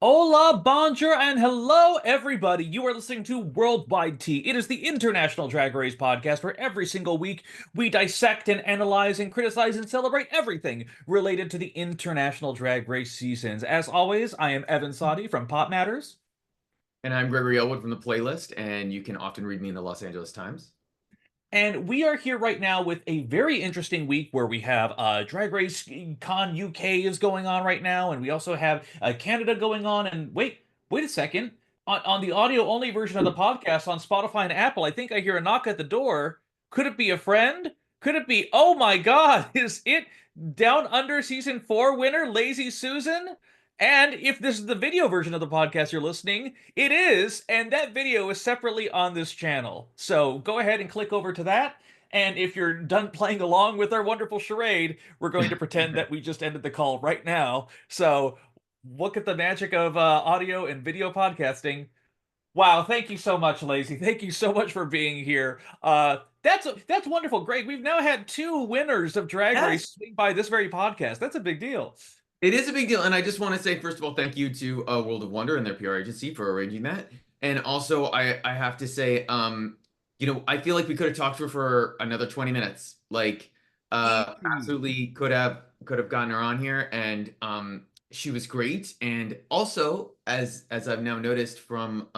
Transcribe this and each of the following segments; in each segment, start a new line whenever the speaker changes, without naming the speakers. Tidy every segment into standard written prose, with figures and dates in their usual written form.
Hola, bonjour, and hello, everybody. You are listening to Worldwide Tea. It is the International Drag Race podcast where every single week we dissect and analyze and criticize and celebrate everything related to the International Drag Race seasons. As always, I am Evan Sawdey from Pop Matters.
And I'm Gregory Ellwood from the playlist, and you can often read me in the Los Angeles Times.
And we are here right now with a very interesting week where we have Drag Race Con UK is going on right now, and we also have Canada going on. And wait a second. On the audio only version of the podcast on Spotify and Apple, I think I hear a knock at the door. Could it be a friend? Could it be, oh my God, is it Down Under Season 4 winner, Lazy Susan? And if this is the video version of the podcast you're listening, it is, and that video is separately on this channel. So go ahead and click over to that. And if you're done playing along with our wonderful charade, we're going to pretend that we just ended the call right now. So look at the magic of audio and video podcasting. Wow, thank you so much, Lazy. Thank you so much for being here. That's wonderful, Greg. We've now had two winners of Drag Race
Yes,
swing by this very podcast. That's a big deal.
it is a big deal. And I just want to say, first of all, thank you to World of Wonder and their PR agency for arranging that. And also, I have to say, I feel like we could have talked to her for another 20 minutes. Absolutely could have gotten her on here, and she was great. And also, as I've now noticed from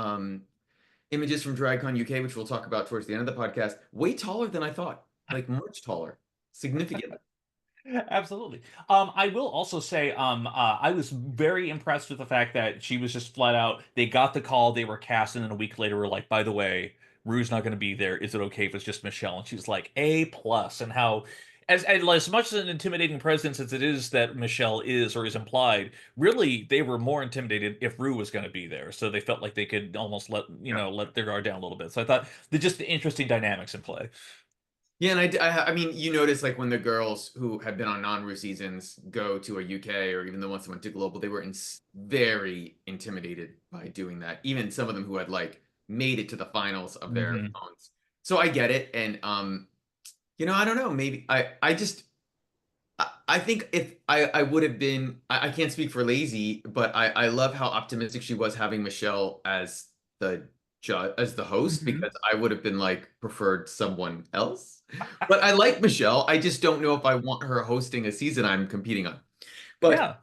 images from DragCon UK, which we'll talk about towards the end of the podcast, way taller than I thought. Like much taller, significantly.
Absolutely. I will also say, I was very impressed with the fact that she was just flat out. They got the call, they were cast, and then a week later, were like, by the way, Rue's not going to be there. Is it okay if it's just Michelle? And she's like, A plus. And how, as much as an intimidating presence as it is that Michelle is or is implied, really they were more intimidated if Rue was going to be there. So they felt like they could almost let their guard down a little bit. So I thought just the interesting dynamics in play.
Yeah, and I mean, you notice like when the girls who have been on non-Ru seasons go to a UK or even the ones that went to Global, they were very intimidated by doing that. Even some of them who had like made it to the finals of their
Hmm.
own. So I get it, and I don't know. Maybe I think if I would have been, I can't speak for Lazy, but I love how optimistic she was having Michelle as the judge, as the host,
Hmm.
because I would have been like preferred someone else. But I like Michelle. I just don't know if I want her hosting a season I'm competing on. But
Yeah.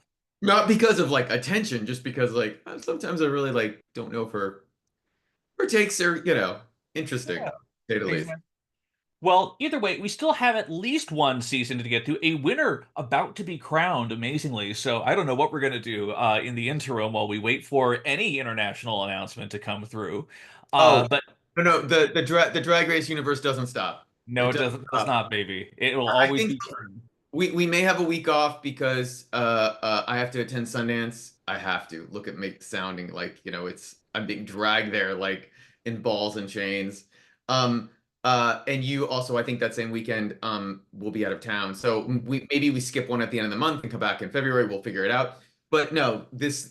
not because of like attention, just because like sometimes I really like don't know if her takes are, interesting,
Yeah.
to say the least.
Exactly. Well, either way, we still have at least one season to get to. A winner about to be crowned, amazingly. So I don't know what we're going to do in the interim while we wait for any international announcement to come through.
Oh,
But
no, the Drag Race universe doesn't stop.
no,
It
it
doesn't
does
stop.
not, baby. It will
I
always
think
be true.
we may have a week off because I have to attend Sundance. I have to look at make sounding like, I'm being dragged there like in balls and chains. And you also, I think that same weekend will be out of town. So maybe we skip one at the end of the month and come back in February. We'll figure it out. But no,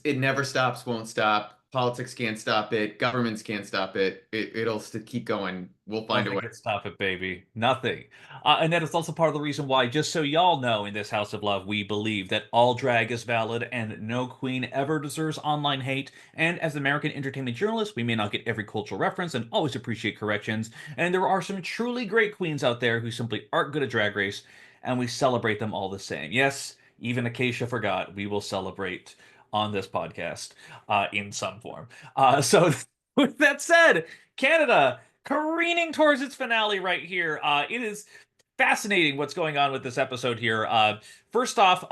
it never stops, won't stop. Politics can't stop it. Governments can't stop it. It'll keep going. We'll find a
Nothing
way.
can stop it, baby. Nothing. And that is also part of the reason why, just so y'all know, in this House of Love, we believe that all drag is valid and no queen ever deserves online hate. And as American entertainment journalists, we may not get every cultural reference and always appreciate corrections. And there are some truly great queens out there who simply aren't good at Drag Race, and we celebrate them all the same. Yes, even Acacia forgot. We will celebrate on this podcast in some form. So, with that said, Canada careening towards its finale right here. It is fascinating what's going on with this episode here. First off,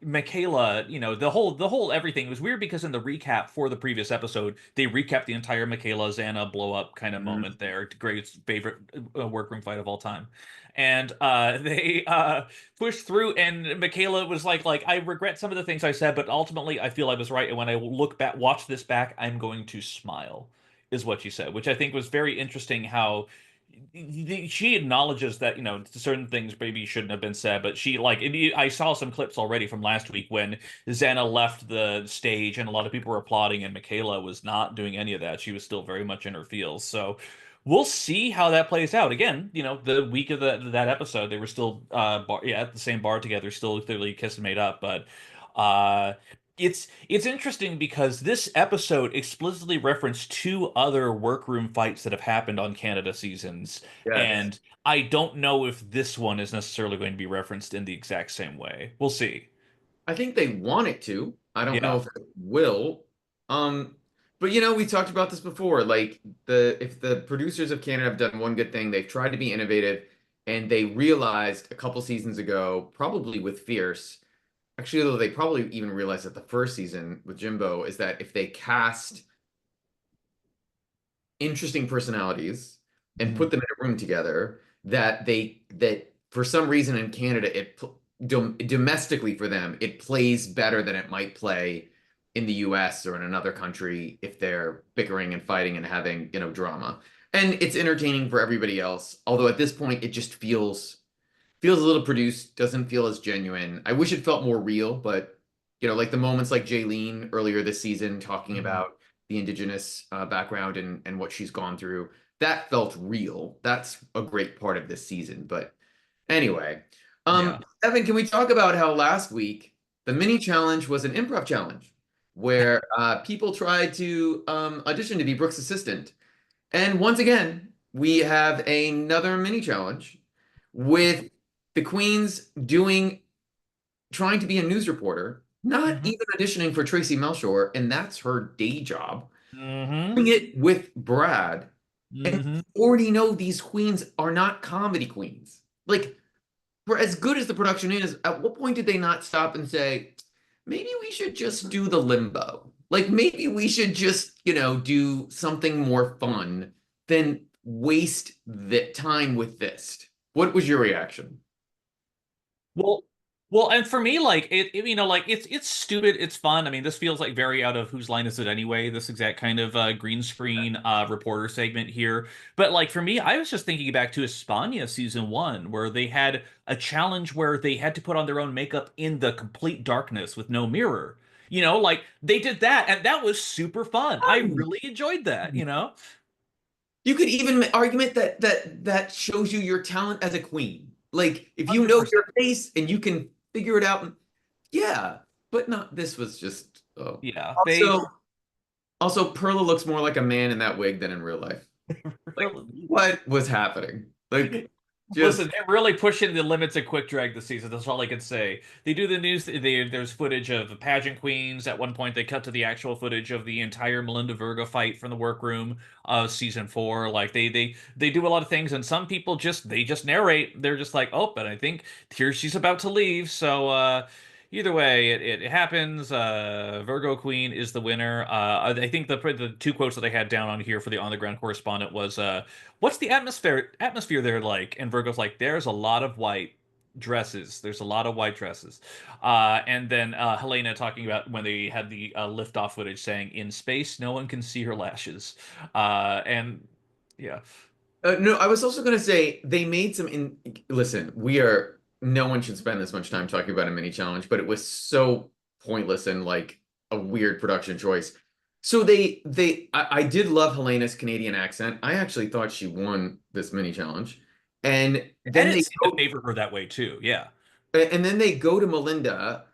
Michaela, the whole everything it was weird because in the recap for the previous episode, they recapped the entire Michaela Xana blow up kind of
Mhm.
moment there. Great favorite workroom fight of all time. And they pushed through, and Michaela was like, I regret some of the things I said, but ultimately I feel I was right. And when I look back, watch this back, I'm going to smile is what she said, which I think was very interesting. How she acknowledges that certain things maybe shouldn't have been said, but I saw some clips already from last week when Xana left the stage and a lot of people were applauding, and Michaela was not doing any of that. She was still very much in her feels. So we'll see how that plays out. Again, the week of that episode, they were still at the same bar together, still clearly kissed and made up, but. Uh, It's interesting because this episode explicitly referenced two other workroom fights that have happened on Canada seasons,
Yes.
and I don't know if this one is necessarily going to be referenced in the exact same way. We'll see.
I think they want it to. I don't know
Yeah.
if it will. Um, but you know, we talked about this before. Like the if the producers of Canada have done one good thing, they've tried to be innovative, and they realized a couple seasons ago, probably with Fierce, actually, though they probably even realized that the first season with Jimbo is that if they cast interesting personalities and
Mhm.
put them in a room together, that for some reason in Canada domestically for them it plays better than it might play in the US or in another country if they're bickering and fighting and having, drama. And it's entertaining for everybody else. Although at this point it just feels a little produced, doesn't feel as genuine. I wish it felt more real, but like the moments like Jaylene earlier this season talking
Mhm.
about the indigenous background and what she's gone through, that felt real. That's a great part of this season. But anyway,
Yeah.
Evan, can we talk about how last week the mini challenge was an improv challenge where people tried to audition to be Brooke's assistant, and once again we have another mini challenge with the Queens trying to be a news reporter, not
Hmm.
even auditioning for Tracy Melchior, and that's her day job.
Hmm.
Doing it with Brad, and
Hmm.
we already know these queens are not comedy queens. Like, for as good as the production is, at what point did they not stop and say, maybe we should just do the limbo? Like, maybe we should just, do something more fun than waste the time with this. What was your reaction?
Well, and for me, like like it's stupid, it's fun. I mean, this feels like very out of Whose Line Is It Anyway? This exact kind of green screen reporter segment here. But like for me, I was just thinking back to España season one, where they had a challenge where they had to put on their own makeup in the complete darkness with no mirror. Like they did that, and that was super fun. I really enjoyed that.
You could even argument that shows you your talent as a queen. Like if you know
100%.
your face and you can figure it out, yeah. But not this was just oh.
Yeah, they
Also Perla looks more like a man in that wig than in real life. Like what was happening? Like
Listen,
just
they're really pushing the limits of quick drag this season. That's all I can say. They do the news. There's footage of pageant queens. At one point, they cut to the actual footage of the entire Melinda Virgo fight from the workroom of season four. Like they do a lot of things, and some people just narrate. They're just like, oh, but I think here she's about to leave. So either way, it happens. Virgo Queen is the winner. I think the two quotes that I had down on here for the on the ground correspondent was what's the atmosphere there like? And Virgo's like, there's a lot of white dresses. There's a lot of white dresses. And then Helena talking about when they had the liftoff footage saying, in space, no one can see her lashes. And yeah.
no, I was also gonna say they made some in listen, we are no one should spend this much time talking about a mini challenge, but it was so pointless and like a weird production choice. So I did love Helena's Canadian accent. I actually thought she won this mini challenge. And
And
then
it
they
seemed to
go
favor her that way too. Yeah.
and then they go to Melinda,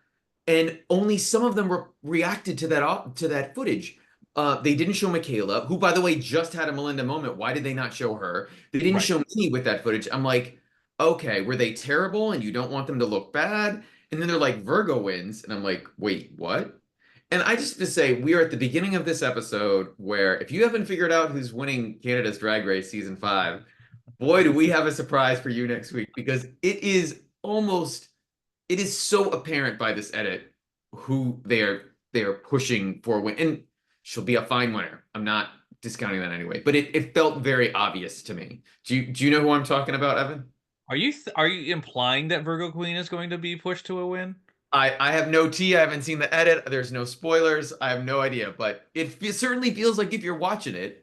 and only some of them reacted to that footage. They didn't show Michaela, who, by the way, just had a Melinda moment. Why did they not show her? They didn't
Right.
show me with that footage. I'm like, okay, were they terrible and you don't want them to look bad? And then they're like, Virgo wins. And I'm like, wait, what? And I just have to say, we are at the beginning of this episode where if you haven't figured out who's winning Canada's Drag Race season five, boy, do we have a surprise for you next week because it is so apparent by this edit who they are pushing for a win. And she'll be a fine winner. I'm not discounting that anyway, but it felt very obvious to me. Do you know who I'm talking about, Evan?
Are you implying that Virgo Queen is going to be pushed to a win?
I have no tea. I haven't seen the edit. There's no spoilers. I have no idea, but it certainly feels like if you're watching it,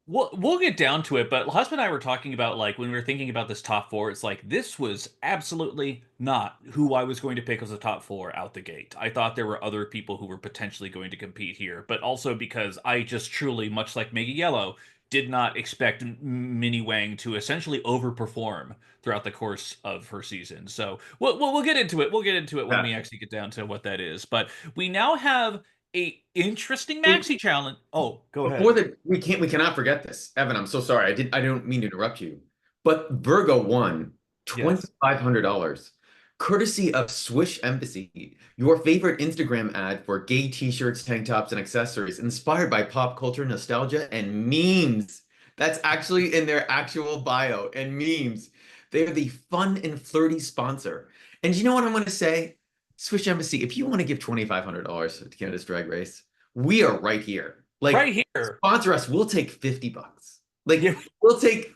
We'll get down to it, but husband and I were talking about like when we were thinking about this top four, it's like this was absolutely not who I was going to pick as a top four out the gate. I thought there were other people who were potentially going to compete here, but also because I just truly, much like Maggie Yellow, did not expect Minnie Wang to essentially overperform throughout the course of her season. So we'll get into it. We'll get into it when we actually get down to what that is. But we now have a interesting maxi challenge. Oh, go
Before
ahead.
that, we cannot forget this. Evan, I'm so sorry. I don't mean to interrupt you. But Virgo won
Yes.
$2,500, courtesy of Swish Embassy, your favorite Instagram ad for gay t-shirts, tank tops, and accessories inspired by pop culture, nostalgia, and memes. That's actually in their actual bio, and memes. They are the fun and flirty sponsor. And you know what I'm going to say? Swish Embassy, if you want to give $2,500 to Canada's Drag Race, we are right here. Like,
Right here.
sponsor us. We'll take $50. Like,
Yeah.
we'll take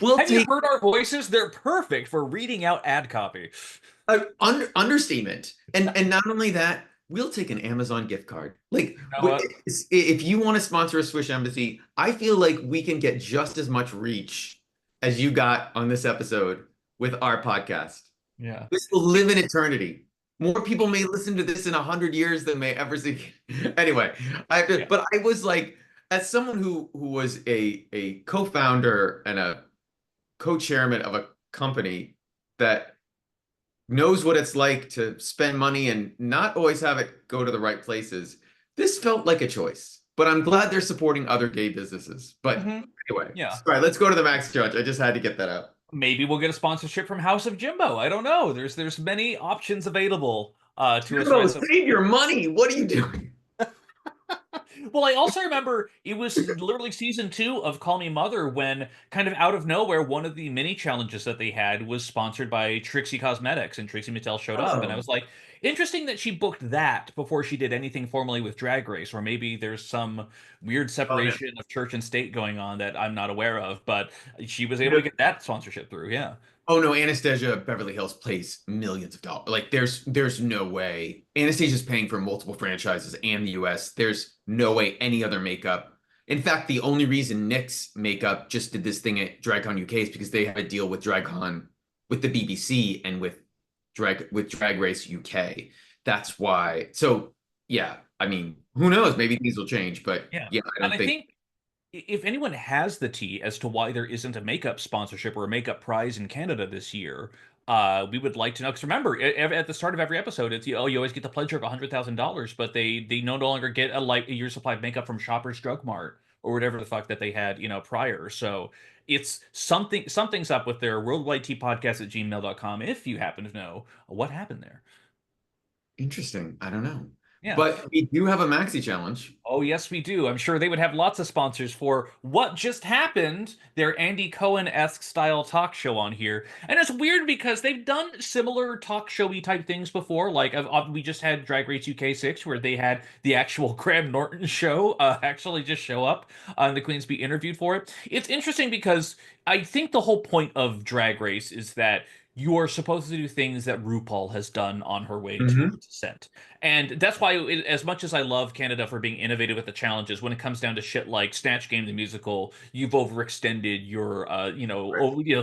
Have you heard our voices? They're perfect for reading out ad copy.
Understatement. And not only that, we'll take an Amazon gift card. Like,
You know what?
if you want to sponsor a Swish Embassy, I feel like we can get just as much reach as you got on this episode with our podcast.
Yeah.
This will live in eternity. More people may listen to this in 100 years than may ever see. Anyway,
Yeah.
but I was like, as someone who was a co-founder and a co-chairman of a company that knows what it's like to spend money and not always have it go to the right places, this felt like a choice. But I'm glad they're supporting other gay businesses. But anyway,
Yeah.
sorry, let's go to the Max Judge. I just had to get that out.
Maybe we'll get a sponsorship from House of Jimbo. I don't know. There's many options available to us.
Jimbo,
Right? So,
save your money. What are you doing?
well, I also remember it was literally season 2 of Call Me Mother when, kind of out of nowhere, one of the mini challenges that they had was sponsored by Trixie Cosmetics, and Trixie Mattel showed up, and I
Oh,
was like, interesting that she booked that before she did anything formally with Drag Race, or maybe there's some weird
oh no.
separation of church and state going on that I'm not aware of, but she was
You
able
know,
to get that sponsorship through. Yeah.
oh no, Anastasia Beverly Hills pays millions of dollars. Like there's no way. Anastasia's paying for multiple franchises and the US. There's no way any other makeup. In fact, the only reason NYX makeup just did this thing at DragCon UK is because they have a deal with DragCon with the BBC and with Drag Race UK. That's why. So yeah, I mean, who knows? Maybe things will change, but
Yeah.
yeah, I
And
don't
I
think.
think if anyone has the tea as to why there isn't a makeup sponsorship or a makeup prize in Canada this year, we would like to know. Because remember, at the start of every episode, it's you always get the pledge of $100,000, but they no longer get a year's supply of makeup from Shoppers Drug Mart or whatever the fuck that they had prior. So it's something's up with their worldwide tea podcast at gmail.com if you happen to know what happened there.
Interesting. I don't know.
Yeah.
But we do have a maxi challenge.
Oh, yes, we do. I'm sure they would have lots of sponsors for What Just Happened, their Andy Cohen-esque style talk show on here. And it's weird because they've done similar talk showy type things before. Like, we just had Drag Race UK 6, where they had the actual Graham Norton show actually just show up and the Queens be interviewed for it. It's interesting because I think the whole point of Drag Race is that you are supposed to do things that RuPaul has done on her way to her descent. And that's why, as much as I love Canada for being innovative with the challenges, when it comes down to shit like Snatch Game the musical, you've overextended your,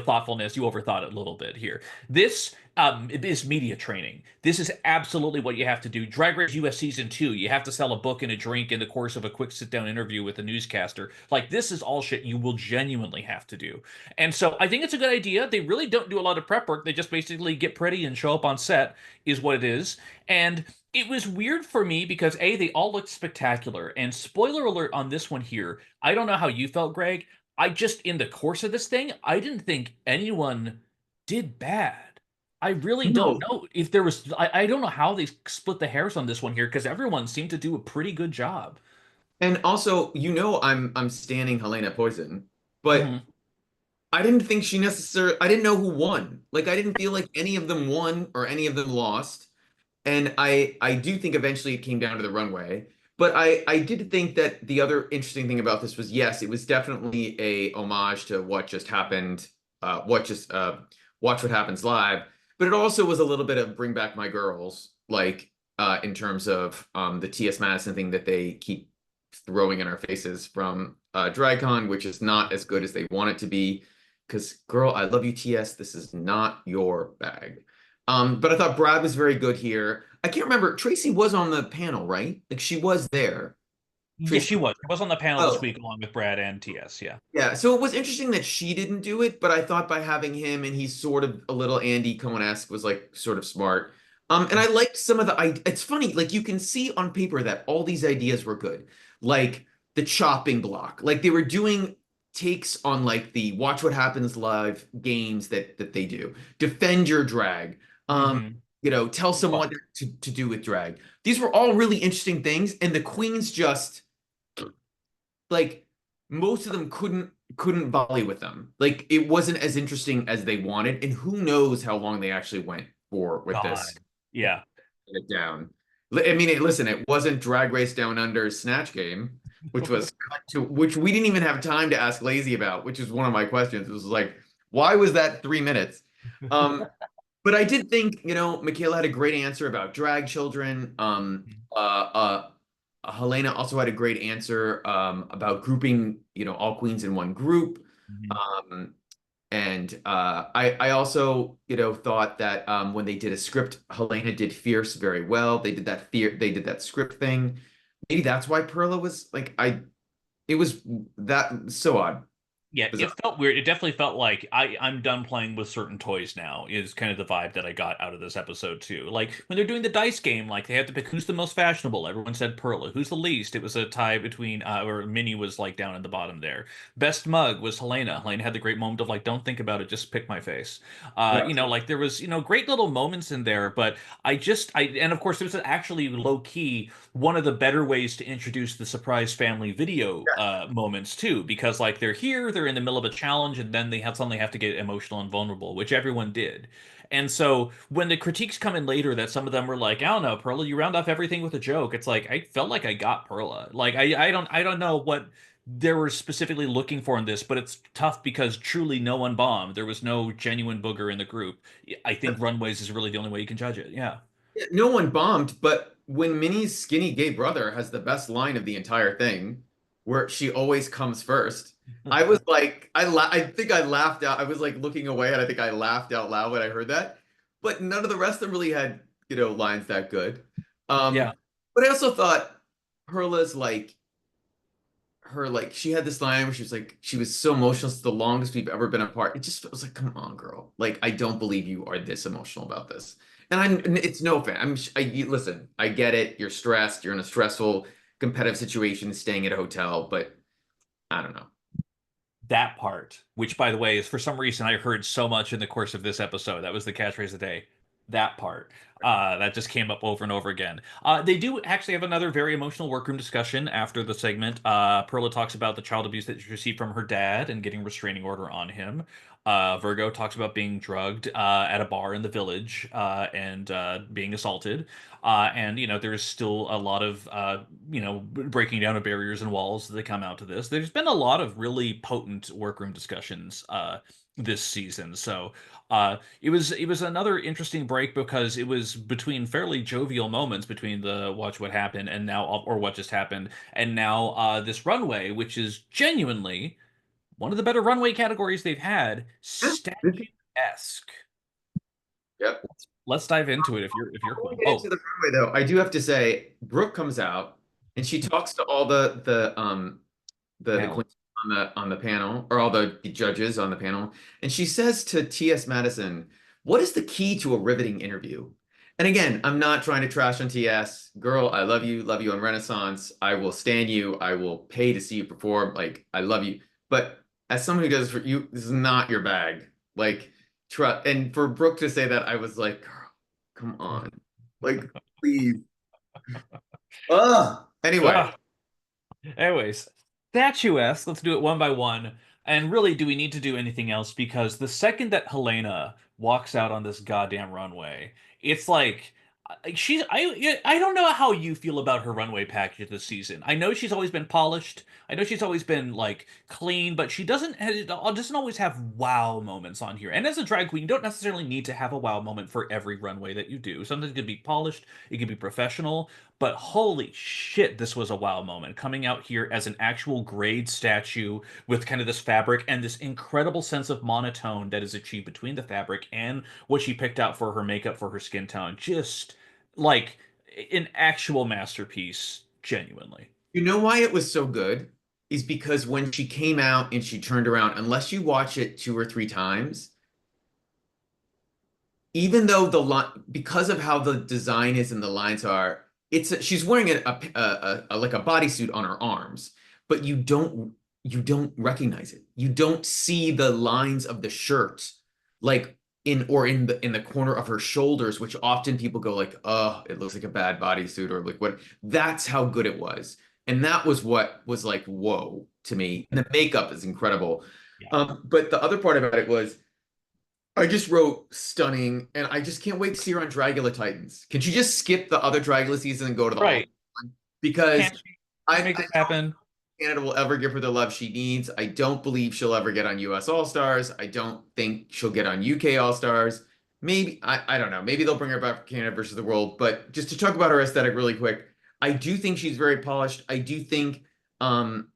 thoughtfulness. You overthought it a little bit here. This is media training. This is absolutely what you have to do. Drag Race US Season 2, you have to sell a book and a drink in the course of a quick sit-down interview with a newscaster. Like, this is all shit you will genuinely have to do. And so I think it's a good idea. They really don't do a lot of prep work. They just basically get pretty and show up on set, is what it is. And it was weird for me because they all looked spectacular. And spoiler alert on this one here, I don't know how you felt, Greg. I just, in the course of this thing, I didn't think anyone did bad. I really don't
No.
know if there was, I don't know how they split the hairs on this one here because everyone seemed to do a pretty good job.
And also, I'm standing Helena Poison, but
Hmm.
I didn't think she necessarily I didn't know who won. Like I didn't feel like any of them won or any of them lost. And I do think eventually it came down to the runway. But I did think that the other interesting thing about this was yes, it was definitely a homage to what just happened, watch what happens live. But it also was a little bit of bring back my girls, like in terms of the T.S. Madison thing that they keep throwing in our faces from DragCon, which is not as good as they want it to be. Because, girl, I love you, TS. This is not your bag. But I thought Brad was very good here. I can't remember. Tracy was on the panel, right? Like she was there.
Yeah,
Tracy.
she was. She was on the panel this
Oh,
week along with Brad and TS. Yeah.
yeah. So it was interesting that she didn't do it, but I thought by having him and he's sort of a little Andy Cohen-esque was like sort of smart. And I liked some of the it's funny, like you can see on paper that all these ideas were good. Like the chopping block. Like they were doing takes on like the watch what happens live games that they do. Defend your drag. Um,
Mm-hmm.
tell someone to do with drag. These were all really interesting things, and the queens just like most of them couldn't volley with them. Like it wasn't as interesting as they wanted, and who knows how long they actually went for with this
God. Yeah.
it down. I mean, listen, it wasn't Drag Race Down Under's Snatch Game, which was cut to which we didn't even have time to ask Lazy about, which is one of my questions. It was like, why was that 3 minutes? But I did think, Michaela had a great answer about drag children. Helena also had a great answer about grouping, all queens in one group.
Mhm.
Um, and I also, thought that when they did a script, Helena did fierce very well. They did that script thing. Maybe that's why Perla was like, it was that so odd.
Yeah, it
Bizarre.
felt weird. It definitely felt like I'm done playing with certain toys now, is kind of the vibe that I got out of this episode too. Like when they're doing the dice game, like they had to pick who's the most fashionable. Everyone said Perla. Who's the least? It was a tie between or Minnie was like down at the bottom there. Best mug was Helena. Helena had the great moment of like, don't think about it, just pick my face.
Yeah.
Like there was, great little moments in there, but and of course, it was actually low key one of the better ways to introduce the surprise family video moments too, because like they're here, they're in the middle of a challenge, and then suddenly have to get emotional and vulnerable, which everyone did. And so when the critiques come in later that some of them were like, I don't know, Perla, you round off everything with a joke. It's like I felt like I got Perla. Like I don't know what they were specifically looking for in this, but it's tough because truly no one bombed. There was no genuine booger in the group. I think runways is really the only way you can judge it. Yeah.
Yeah, no one bombed, but when Minnie's skinny gay brother has the best line of the entire thing, where she always comes first, I was like, I think I laughed out. I was like looking away, and I think I laughed out loud when I heard that. But none of the rest of them really had, lines that good.
Yeah.
But I also thought Perla's she had this line where she was so emotional. It's the longest we've ever been apart. It just was like, come on, girl. Like, I don't believe you are this emotional about this. And it's no fan. Listen, I get it. You're stressed. You're in a stressful competitive situation, staying at a hotel, but I don't know.
That part, which by the way is for some reason I heard so much in the course of this episode. That was the catchphrase of the day. That part. That just came up over and over again. They do actually have another very emotional workroom discussion after the segment. Perla talks about the child abuse that she received from her dad and getting restraining order on him. Virgo talks about being drugged at a bar in the village and being assaulted. And there's still a lot of breaking down of barriers and walls that come out to this. There's been a lot of really potent workroom discussions this season. So it was another interesting break because it was between fairly jovial moments between the watch what happened and now or what just happened and now this runway, which is genuinely one of the better runway categories they've had,
Yeah.
statuesque.
Yep.
Let's dive into it if you're
Before we
cool.
get into
Oh,
the runway, though, I do have to say, Brooke comes out and she talks to all the
panel.
queens on the panel, or all the judges on the panel, and she says to T.S. Madison, "What is the key to a riveting interview?" And again, I'm not trying to trash on T.S. Girl, I love you on Renaissance. I will stand you. I will pay to see you perform. Like, I love you. But as someone who does for you, this is not your bag. Like, and for Brooke to say that, I was like, girl, come on. Like, please. Ugh. Anyway,
Ugh. Anyways, statuesque. Let's do it one by one. And really, do we need to do anything else? Because the second that Helena walks out on this goddamn runway, it's like she's. I don't know how you feel about her runway package this season. I know she's always been polished. I know she's always been like clean, but she doesn't always have wow moments on here. And as a drag queen, you don't necessarily need to have a wow moment for every runway that you do. Something could be polished, it could be professional, but holy shit, this was a wow moment. Coming out here as an actual grade statue with kind of this fabric and this incredible sense of monotone that is achieved between the fabric and what she picked out for her makeup for her skin tone. Just like an actual masterpiece, genuinely.
You know why it was so good? Is because when she came out and she turned around, unless you watch it two or three times, even though the line, because of how the design is and the lines are, she's wearing like a bodysuit on her arms, but you don't recognize it. You don't see the lines of the shirt like in the corner of her shoulders, which often people go like, oh, it looks like a bad bodysuit or like what. That's how good it was. And that was what was like, whoa to me. And the makeup is incredible.
Yeah.
But the other part about it was I just wrote stunning, and I just can't wait to see her on Dragula Titans. Can she just skip the other Dragula season and go to the all
Right.
one? Because
Can't make
I
this happen.
Canada will ever give her the love she needs. I don't believe she'll ever get on US All Stars. I don't think she'll get on UK All Stars. Maybe I don't know. Maybe they'll bring her back for Canada versus the world. But just to talk about her aesthetic really quick, I do think she's very polished. I do think um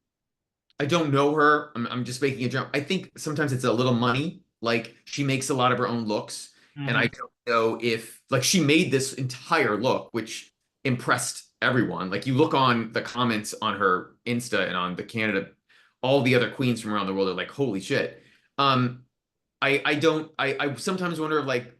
I don't know her. I'm just making a jump. I think sometimes it's a little money. Like she makes a lot of her own looks, and I
Hmm.
don't know if like she made this entire look, which impressed everyone. Like you look on the comments on her Insta and on the Canada, all the other queens from around the world are like, "Holy shit!" I don't. I sometimes wonder if like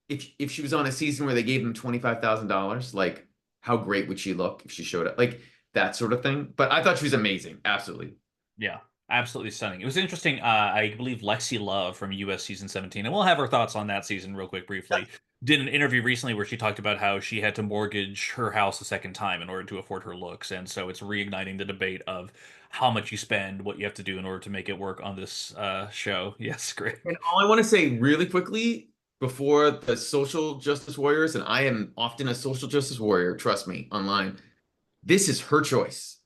if she was on a season where they gave him $25,000, like how great would she look if she showed up, like that sort of thing. But I thought she was amazing, absolutely.
Yeah, absolutely stunning. It was interesting. I believe Lexi Love from US season 17, and we'll have her thoughts on that season real quick, briefly. Did an interview recently where she talked about how she had to mortgage her house a second time in order to afford her looks, and so it's reigniting the debate of how much you spend, what you have to do in order to make it work on this show. Yes,
And
Greg.
all I want to say really quickly before the social justice warriors, and I am often a social justice warrior, trust me, online. This is her choice.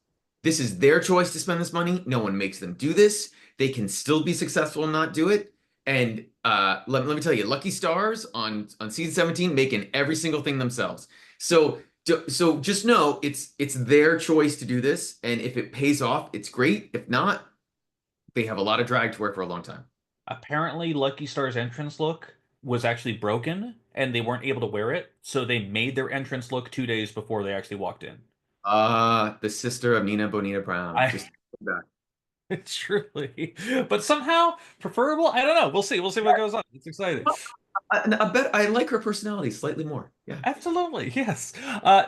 This is their choice to spend this money. No one makes them do this. They can still be successful and not do it. And let me tell you, Lucky Stars on season 17 making every single thing themselves. So just know it's their choice to do this, and if it pays off, it's great. If not, they have a lot of drag to wear for a long time.
Apparently, Lucky Star's entrance look was actually broken, and they weren't able to wear it, so they made their entrance look 2 days before they actually walked in.
The sister of Nina Bonita Brown.
I
Just that.
truly, but somehow preferable. I don't know. We'll see. We'll see what goes on. It's exciting.
I bet I like her personality slightly more. Yeah.
Absolutely, yes.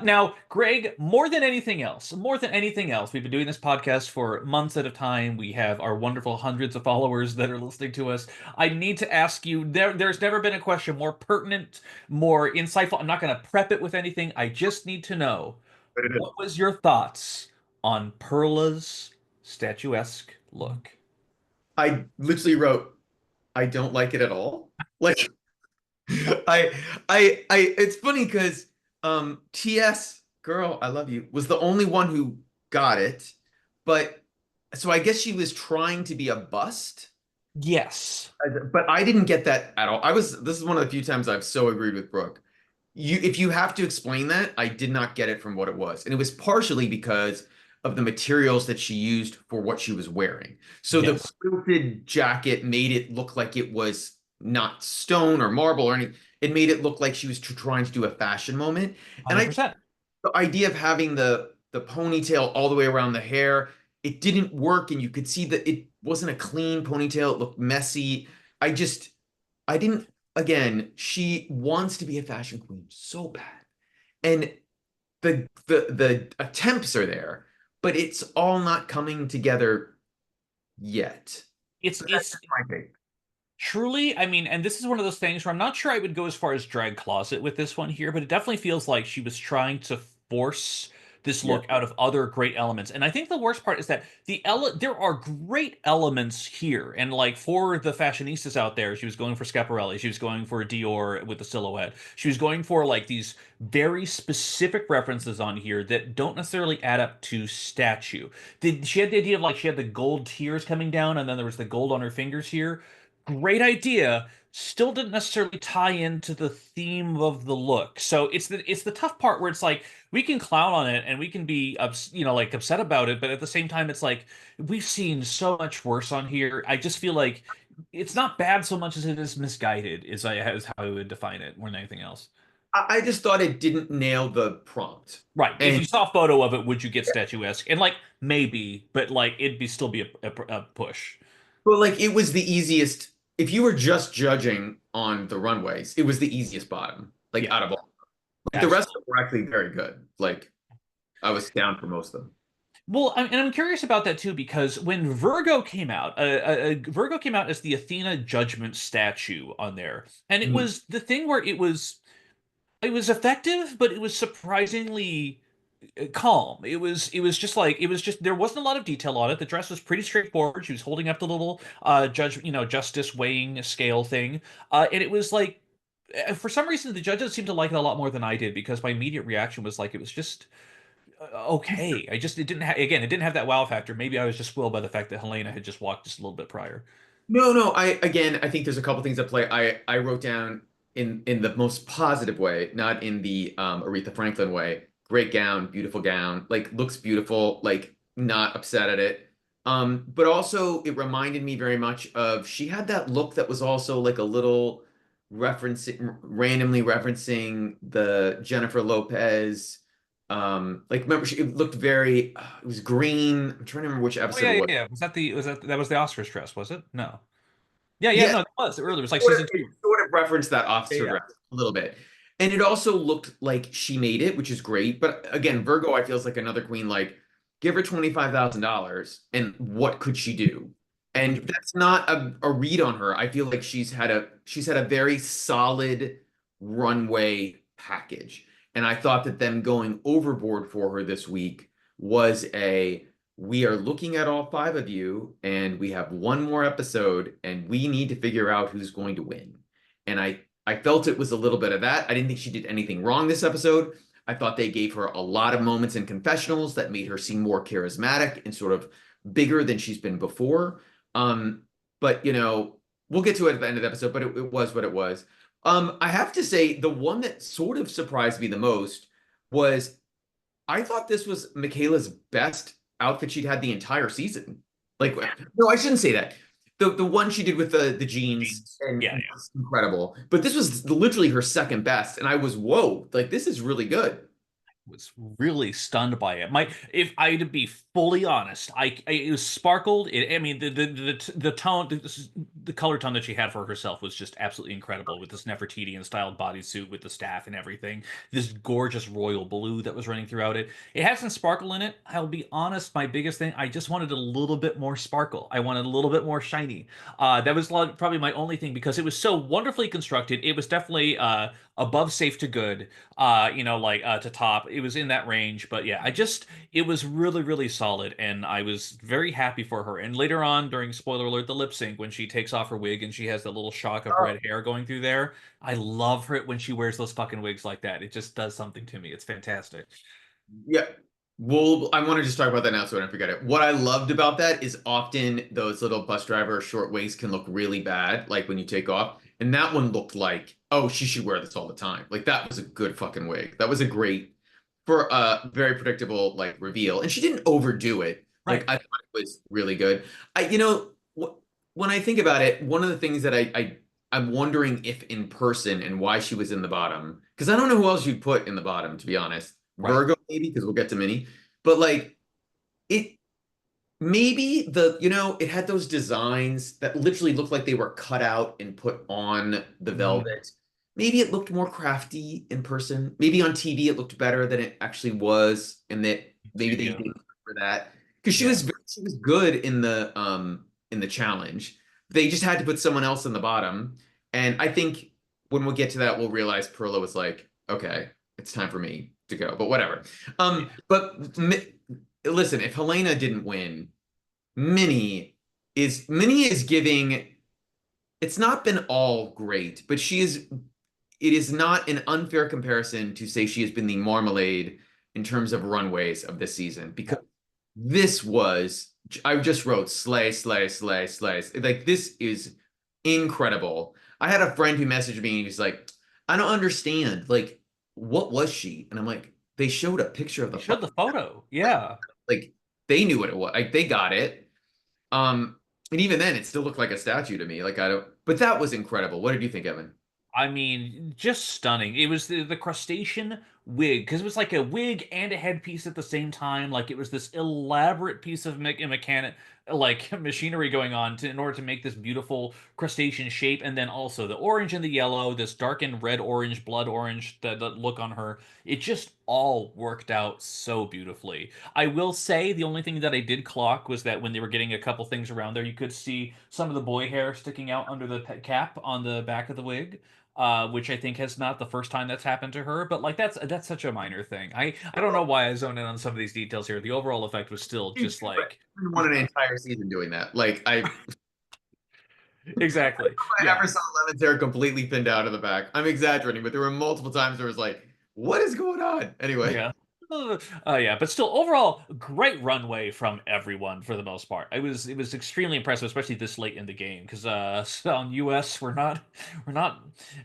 Now, Greg, more than anything else, we've been doing this podcast for months at a time. We have our wonderful hundreds of followers that are listening to us. I need to ask you, there's never been a question more pertinent, more insightful. I'm not going to prep it with anything. I just need to know,
But it is.
what was your thoughts on Perla's statuesque look?
I literally wrote, I don't like it at all. Like I it's funny because TS girl, I love you, was the only one who got it. But so I guess she was trying to be a bust.
Yes.
But I didn't get that at all. This is one of the few times I've so agreed with Brooke. If you have to explain that, I did not get it from what it was. And it was partially because of the materials that she used for what she was wearing. So the
Yes.
quilted jacket made it look like it was not stone or marble or anything. It made it look like she was trying to do a fashion moment. And I think
100%.
the idea of having the ponytail all the way around the hair, it didn't work, and you could see that it wasn't a clean ponytail. It looked messy. I didn't. Again, she wants to be a fashion queen so bad, and the attempts are there, but it's all not coming together yet.
It's
But that's
it's
just my take.
Truly, I mean, and this is one of those things where I'm not sure I would go as far as drag closet with this one here, but it definitely feels like she was trying to force this
Yeah.
look out of other great elements. And I think the worst part is that there are great elements here. And like for the fashionistas out there, she was going for Schiaparelli, she was going for Dior with the silhouette. She was going for like these very specific references on here that don't necessarily add up to statue. She had the idea of like she had the gold tears coming down and then there was the gold on her fingers here. Great idea, still didn't necessarily tie into the theme of the look. So it's the tough part where it's like we can clown on it and we can be like upset about it, but at the same time it's like we've seen so much worse on here. I just feel like it's not bad so much as it is misguided is how I would define it more than anything else.
I just thought it didn't nail the prompt.
Right. If
And
you saw a photo of it, would you get statuesque? And like maybe, but like it'd be still be a push.
but like it was the easiest. If you were just judging on the runways, it was the easiest bottom, like
Yeah,
out of all. Like the rest
absolutely.
of them were actually very good. Like I was down for most of them.
Well, and I'm curious about that too because when Virgo came out, Virgo came out as the Athena Judgment statue on there, and it
Mhm.
was the thing where it was effective, but it was surprisingly calm. It was just like it was just there wasn't a lot of detail on it. The dress was pretty straightforward. She was holding up the little justice weighing scale thing, and it was like for some reason the judges seemed to like it a lot more than I did because my immediate reaction was like it was just okay. It didn't again, it didn't have that wow factor. Maybe I was just spoiled by the fact that Helena had just walked just a little bit prior.
No, no. I think there's a couple things at play. I wrote down in the most positive way, not in the Aretha Franklin way. Great gown, beautiful gown, like looks beautiful, like not upset at it. But also it reminded me very much of she had that look that was also like a little randomly referencing the Jennifer Lopez. Like remember it looked very it was green. I'm trying to remember which
Oh
episode
yeah,
it
yeah,
was.
yeah. Was that was the Oscars dress, was it? No. Yeah, yeah,
Yeah,
no, it was earlier. It was like
sort of,
season
it
two.
sort of referenced that
Yeah,
officer
yeah.
dress a little bit. And it also looked like she made it, which is great. But again, Virgo, I feel is like another queen, like give her $25,000 and what could she do? And
100%.
that's not a read on her. I feel like she's had a very solid runway package. And I thought that them going overboard for her this week was a we are looking at all five of you, and we have one more episode, and we need to figure out who's going to win. And I felt it was a little bit of that. I didn't think she did anything wrong this episode. I thought they gave her a lot of moments in confessionals that made her seem more charismatic and sort of bigger than she's been before. Um, but we'll get to it at the end of the episode, but it was what it was. I have to say, the one that sort of surprised me the most was I thought this was Michaela's best outfit she'd had the entire season. Like, no, I shouldn't say that. The one she did with the jeans
Jeans. Yeah,
and
yeah.
was incredible. But this was literally her second best, and I was whoa, like this is really good.
Was really stunned by it. If I to be fully honest, it was sparkled. I mean, the tone, the color tone that she had for herself was just absolutely incredible with this Nefertiti styled bodysuit with the staff and everything. This gorgeous royal blue that was running throughout it. It had some sparkle in it. I'll be honest, my biggest thing, I just wanted a little bit more sparkle. I wanted a little bit more shiny. That was probably my only thing because it was so wonderfully constructed. It was definitely above safe to good to top. It was in that range, but yeah, it was really, really solid, and I was very happy for her. And later on, during spoiler alert, the lip sync, when she takes off her wig and she has that little shock of red hair going through there, I love her when she wears those fucking wigs like that. It just does something to me. It's fantastic.
Yeah. Well, I want to just talk about that now so I don't forget it. What I loved about that is often those little bus driver short waists can look really bad, like when you take off. And that one looked like, oh, she should wear this all the time. Like that was a good fucking wig. That was a great for a very predictable like reveal. And she didn't overdo it. Like
Right.
I thought it was really good. When I think about it, one of the things that I'm wondering if in person and why she was in the bottom, because I don't know who else you'd put in the bottom, to be honest.
Right.
Virgo maybe because we'll get to Minnie, but like it maybe it had those designs that literally looked like they were cut out and put on the
Mhm.
velvet. Maybe it looked more crafty in person. Maybe on TV it looked better than it actually was, and that maybe
Too,
they
yeah.
did for that because she
Yeah.
was she was good in the challenge. They just had to put someone else in the bottom, and I think when we get to that, we'll realize Perla was like, okay, it's time for me to go, but whatever. But listen, if Helena didn't win, Minnie is giving. It's not been all great, but she is. It is not an unfair comparison to say she has been the marmalade in terms of runways of this season because this was. I just wrote slay, slay, slay, slay. Like this is incredible. I had a friend who messaged me and he's like, I don't understand. Like, what was she? And I'm like, they showed a picture of
They
the
showed the
fucking
photo. Yeah.
like they knew what it was. Like they got it. And even then, it still looked like a statue to me. Like I don't. But that was incredible. What did you think, Evan?
I mean, just stunning. It was the crustacean wig because it was like a wig and a headpiece at the same time. Like it was this elaborate piece of mechanic, like machinery going on in order to make this beautiful crustacean shape, and then also the orange and the yellow, this darkened red orange, blood orange that look on her. It just all worked out so beautifully. I will say the only thing that I did clock was that when they were getting a couple things around there, you could see some of the boy hair sticking out under the cap on the back of the wig, which I think has not the first time that's happened to her. But like that's such a minor thing. I don't know why I zoned in on some of these details here. The overall effect was still just like
I won an entire season doing that. Like I
exactly.
I
Yeah.
ever saw Lemon's hair completely pinned out of the back. I'm exaggerating, but there were multiple times where it was like, what is going on? Anyway,
Yeah. Yeah, but still, overall, great runway from everyone for the most part. It was extremely impressive, especially this late in the game, because so on US we're not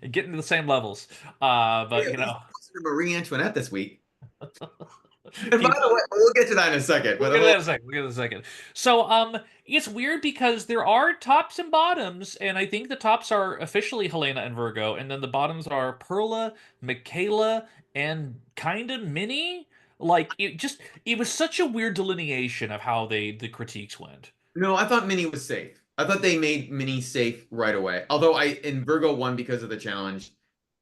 getting to the same levels.
hey,
But
at least it wasn't a Marie Antoinette this week. And by the
people
way, we'll get to that in a second.
we'll
But
get to that in a second. We'll get to that in a second. So, it's weird because there are tops and bottoms, and I think the tops are officially Helena and Virgo, and then the bottoms are Perla, Michaela, and kind of Minnie. Like it was such a weird delineation of how the critiques went.
no, I thought Minnie was safe. I thought they made Minnie safe right away. Although I in Virgo won because of the challenge,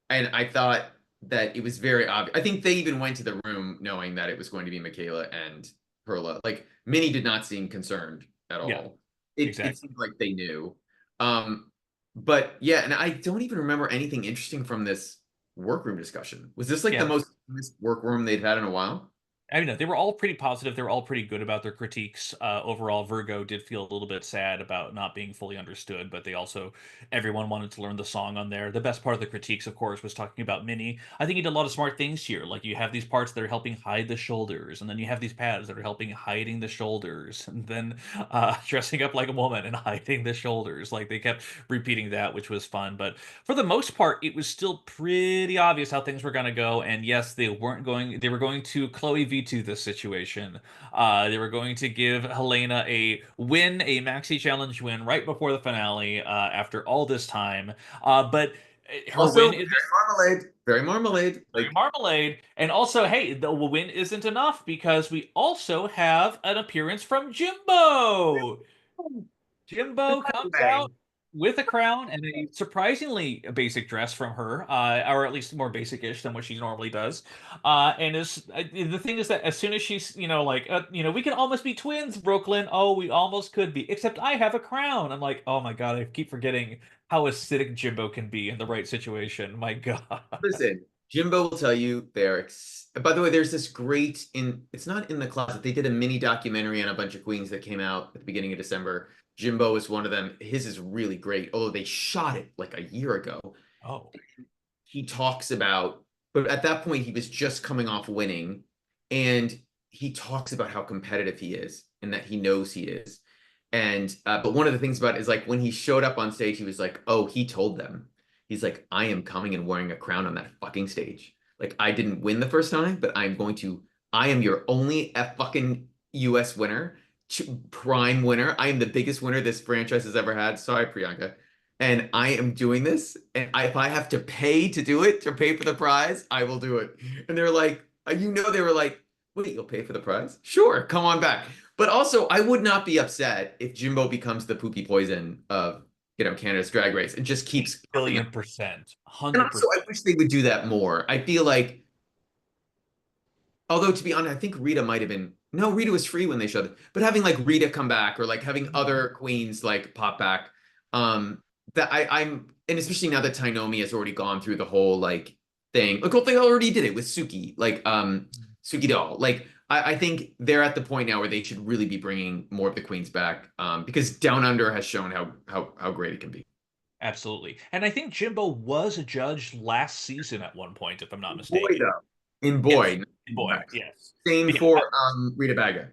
and I thought that it was very obvious. I think they even went to the room knowing that it was going to be Michaela and Perla. Like Minnie did not seem concerned at
Yeah,
all. It
exactly.
seemed like they knew. Um, but yeah, and I don't even remember anything interesting from this workroom discussion. Was this like the
Yeah.
most famous workroom they've had in a while?
I mean, no, they were all pretty positive. They were all pretty good about their critiques. Overall, Virgo did feel a little bit sad about not being fully understood, but they also, everyone wanted to learn the song on there. The best part of the critiques, of course, was talking about Minnie. I think he did a lot of smart things here. Like you have these parts that are helping hide the shoulders, and then you have these pads that are helping hiding the shoulders, and then dressing up like a woman and hiding the shoulders. Like they kept repeating that, which was fun. But for the most part, it was still pretty obvious how things were going to go. And yes, they were going to Chloe V2 this situation. They were going to give Helena a win, a maxi challenge win right before the finale after all this time. But her
Also,
win
very
is
marmalade, very marmalade.
very
Like,
marmalade. And also, hey, the win isn't enough because we also have an appearance from Jimbo. Jimbo comes
anyway,
out with a crown and a surprisingly basic dress from her, or at least more basic-ish than what she normally does. And is the thing is that as soon as she's, like, we can almost be twins, Brooklyn. Oh, we almost could be, except I have a crown. I'm like, oh my God, I keep forgetting how acidic Jimbo can be in the right situation. My God.
listen, Jimbo will tell you by the way, there's this great it's not in the closet. They did a mini documentary on a bunch of queens that came out at the beginning of December. Jimbo is one of them. His is really great, although they shot it like a year ago.
Oh,
He talks about, but at that point he was just coming off winning, and he talks about how competitive he is and that he knows he is. And but one of the things about it is like when he showed up on stage, he was like, "Oh, he told them." He's like, "I am coming and wearing a crown on that fucking stage. Like I didn't win the first time, but I'm going to. I am your only fucking U.S. winner, prime winner. I am the biggest winner this franchise has ever had. Sorry, Priyanka, and I am doing this. And if I have to pay to do it, to pay for the prize, I will do it." And they're like, they were like, "Wait, you'll pay for the prize? Sure, come on back." But also, I would not be upset if Jimbo becomes the poopy poison of Canada's Drag Race and just
a
keeps popping up.
billion percent,
And also, I
100%.
wish they would do that more. I feel like, although to be honest, I think Rita might have been. No, Rita was free when they showed it. But having like Rita come back or like having other queens like pop back, that I'm and especially now that Tainomi has already gone through the whole like thing. Like, well, they already did it with Suki, like Suki Doll. Like I think they're at the point now where they should really be bringing more of the queens back, because Down Under has shown how great it can be.
Absolutely. And I think Jimbo was a judge last season at one point, if I'm not
Boy,
mistaken.
though. In
Yes.
boy, not in
Boy,
Rex.
yes.
Same
But
for
yeah,
Rita Baga.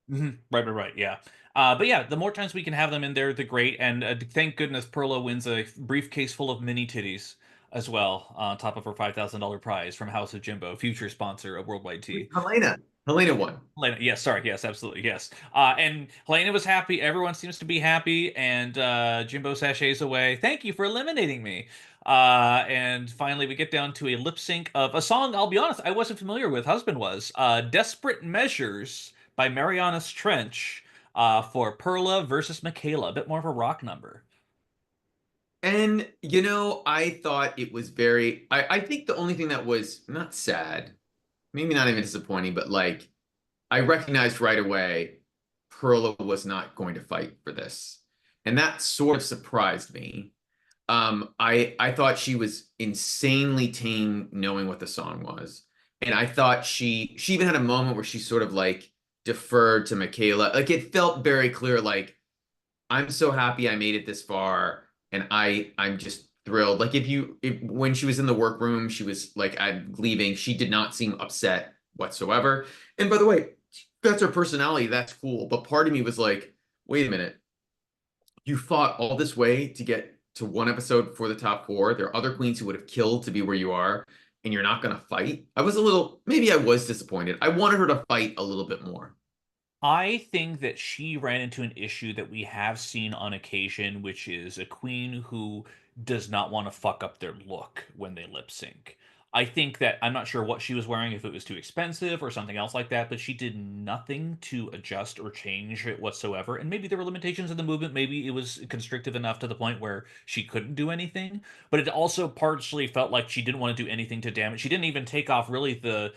right, right, right. Yeah. But yeah, the more times we can have them in there, the great. And thank goodness Perla wins a briefcase full of mini titties as well, on top of her $5,000 prize from House of Jimbo, future sponsor of Worldwide Tea.
Helena. Helena won.
Helena, yes, sorry, yes, absolutely, yes. And Helena was happy. Everyone seems to be happy, and Jimbo sachets away. Thank you for eliminating me. And finally, we get down to a lip sync of a song. I'll be honest, I wasn't familiar with. Husband was "Desperate Measures" by Marianas Trench for Perla versus Michaela. A bit more of a rock number.
And you know, I thought it was very I think the only thing that was not sad, maybe not even disappointing, but like I recognized right away Perla was not going to fight for this. And that sort of surprised me. I thought she was insanely tame knowing what the song was. And I thought she even had a moment where she sort of like deferred to Michaela. Like it felt very clear, like, I'm so happy I made it this far, and I'm just thrilled. Like if when she was in the workroom, she was like, I'm leaving. She did not seem upset whatsoever. And by the way, that's her personality. That's cool. But part of me was like, wait a minute. You fought all this way to get to one episode for the top four. There are other queens who would have killed to be where you are, and you're not going to fight. I was a little, maybe I was disappointed. I wanted her to fight a little bit more.
I think that she ran into an issue that we have seen on occasion, which is a queen who does not want to fuck up their look when they lip sync. I think that I'm not sure what she was wearing, if it was too expensive or something else like that, but she did nothing to adjust or change it whatsoever. And maybe there were limitations in the movement. Maybe it was constrictive enough to the point where she couldn't do anything. But it also partially felt like she didn't want to do anything to damage. She didn't even take off really the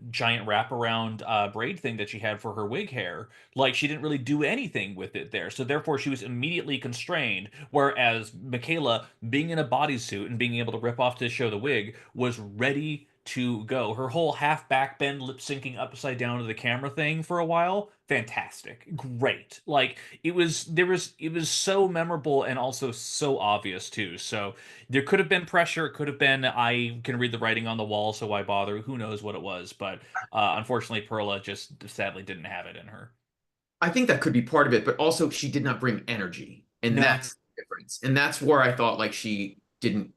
giant wraparound braid thing that she had for her wig hair. Like she didn't really do anything with it there. So therefore she was immediately constrained. Whereas Michaela, being in a bodysuit and being able to rip off to show the wig, was ready to go. Her whole half back bend lip syncing upside down to the camera thing for a while, fantastic. Great. Like it was so memorable and also so obvious too. So there could have been pressure. It could have been I can read the writing on the wall, so why bother? Who knows what it was? But unfortunately, Perla just sadly didn't have it in her.
I think that could be part of it, but also she did not bring energy, and
No,
that's the difference. And that's where I thought like she didn't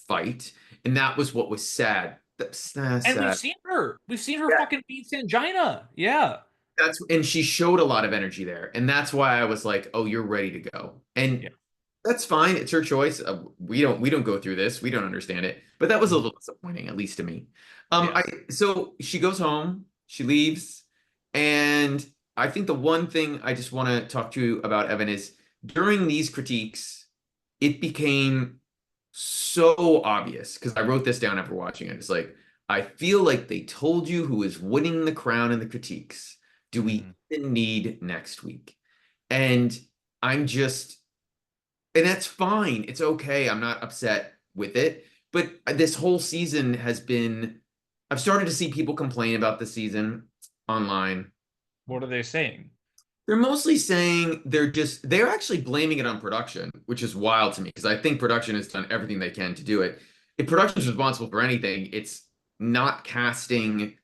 fight, and that was what was sad. That's
and we've
sad.
seen her. We've seen her
Yeah,
fucking beat Sangina. Yeah,
that's and she showed a lot of energy there, and that's why I was like, "Oh, you're ready to go." And
yeah,
that's fine. It's her choice. We don't go through this. We don't understand it. But that was a little disappointing, at least to me. I
yes.
so she goes home, she leaves, and I think the one thing I just want to talk to you about, Evan, is during these critiques, it became so obvious because I wrote this down after watching it. It's like, I feel like they told you who is winning the crown in the critiques. Do we
Mhm.
even need next week? And I'm just and that's fine. It's okay. I'm not upset with it. But this whole season has been, I've started to see people complain about the season online.
What are they saying?
They're mostly saying they're actually blaming it on production, which is wild to me because I think production has done everything they can to do it. If production is responsible for anything, it's not casting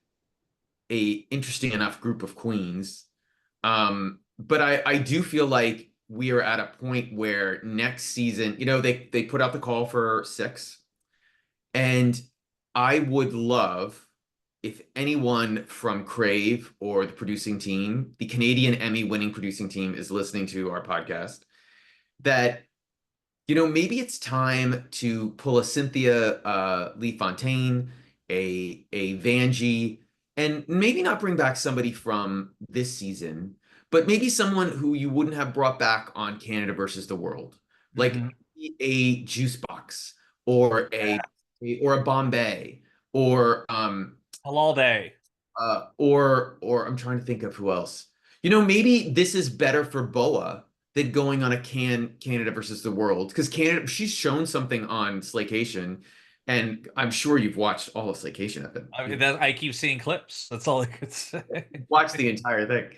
a interesting enough group of queens. But I do feel like we are at a point where next season, they put out the call for six, and I would love if anyone from Crave or the producing team, the Canadian Emmy winning producing team, is listening to our podcast, that maybe it's time to pull a Cynthia Lee Fontaine, a Vanjie, and maybe not bring back somebody from this season, but maybe someone who you wouldn't have brought back on Canada versus the World, like
Hmm.
a Juice Box or a Bombay
Halal day.
or I'm trying to think of who else. Maybe this is better for Boa than going on a Canada versus the world because Canada she's shown something on Slaycation, and I'm sure you've watched all of Slaycation.
I mean, that I keep seeing clips. That's all I could say.
Watch the entire thing.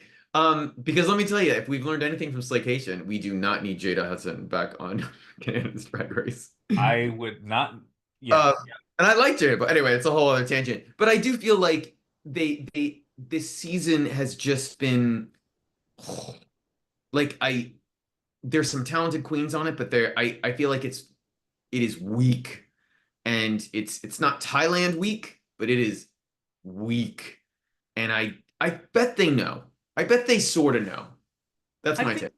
Because let me tell you, if we've learned anything from Slaycation, we do not need Jada Hudson back on Canada's Drag Race.
I would not.
Uh,
Yes.
and I like Jada, but anyway, it's a whole other tangent. But I do feel like this season has just been like there's some talented queens on it, but I feel like it is weak, and it's not Thailand weak, but it is weak, and I bet they know. I bet they sort of know. That's
I
my
think
take.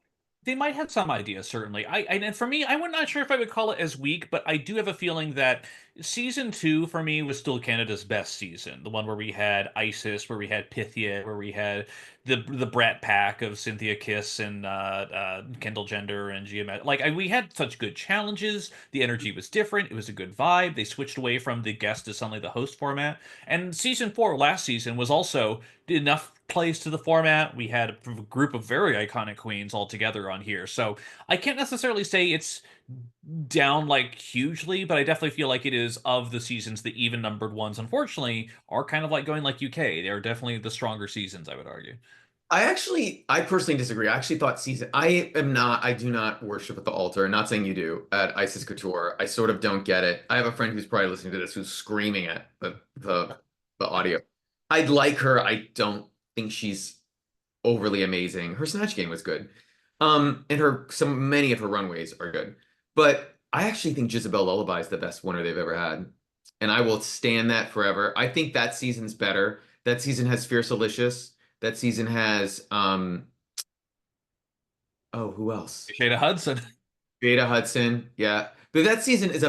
they might have some ideas, certainly. And for me, I'm not sure if I would call it as weak, but I do have a feeling that season two for me was still Canada's best season. The one where we had Isis, where we had Pythia, where we had the Brat Pack of Cynthia Kiss and Kendall Gender and Geomet. We had such good challenges. The energy was different. It was a good vibe. They switched away from the guest to suddenly the host format. And season four last season was also enough plays to the format. We had a group of very iconic queens all together on here. So I can't necessarily say it's down like hugely, but I definitely feel like it is of the seasons, the even numbered ones, unfortunately, are kind of like going like UK. They are definitely the stronger seasons, I would argue.
I personally disagree. I actually thought I do not worship at the altar. Not saying you do at Isis Couture. I sort of don't get it. I have a friend who's probably listening to this who's screaming at the audio. I'd like her. I don't think she's overly amazing. Her snatch game was good. And many of her runways are good. But I actually think Jezebel Lullaby is the best winner they've ever had. And I will stand that forever. I think that season's better. That season has Fierce Delicious. That season has oh, who else?
Shada Hudson.
Jada Hudson, yeah. But that season is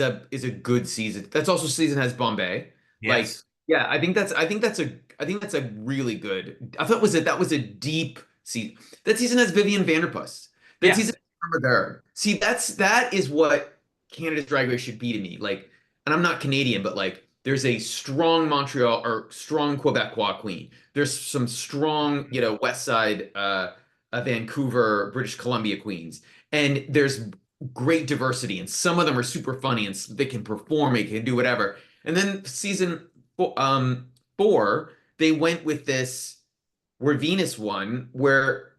a good season. That's also season has Bombay. Like,
Yes.
yeah, I think that's a really good. I thought was it that was a deep season. That season has Vivian Vanderpuss. That
Yeah.
season has Regard. See, that is what Canada's Drag Race should be to me. Like, and I'm not Canadian, but like there's a strong Montreal or strong Quebecois queen. There's some strong, West Side Vancouver, British Columbia queens. And there's great diversity, and some of them are super funny and they can perform, they can do whatever. And then season four, they went with this where Venus won, where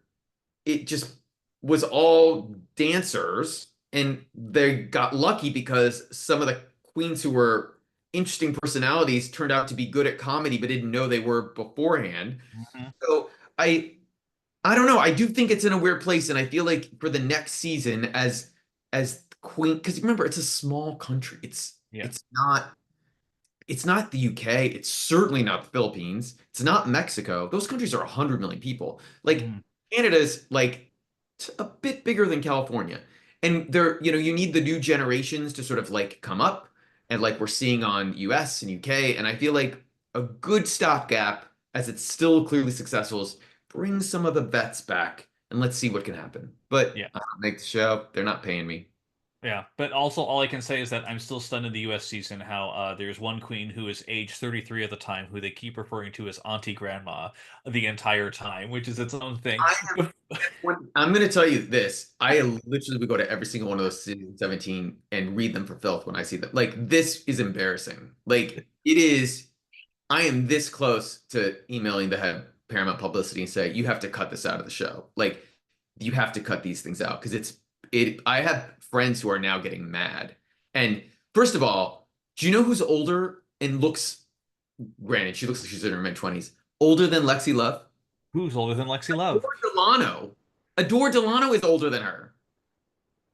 it just was all dancers, and they got lucky because some of the queens who were interesting personalities turned out to be good at comedy, but didn't know they were beforehand.
Mhm.
So I don't know. I do think it's in a weird place, and I feel like for the next season, as Queen, because remember, it's a small country.
Yeah.
It's not the UK. It's certainly not the Philippines. It's not Mexico. Those countries are 100 million people. Like
Mhm.
Canada's like a bit bigger than California. And you need the new generations to sort of like come up and like we're seeing on US and UK. And I feel like a good stopgap, as it's still clearly successful, is bring some of the vets back and let's see what can happen. But
Yeah.
I don't make the show. They're not paying me.
Yeah, but also all I can say is that I'm still stunned in the US season how there's one queen who is age 33 at the time who they keep referring to as Auntie Grandma the entire time, which is its own thing.
I'm going to tell you this. I literally would go to every single one of those season 17 and read them for filth when I see them. Like, this is embarrassing. Like, it is. I am this close to emailing the head Paramount Publicity and say, you have to cut this out of the show. Like, you have to cut these things out because I have friends who are now getting mad. And first of all, do you know who's older and looks, granted, she looks like she's in her mid 20s, older than Lexi Love?
Who's older than Lexi Love?
Adore Delano. Adore Delano is older than her.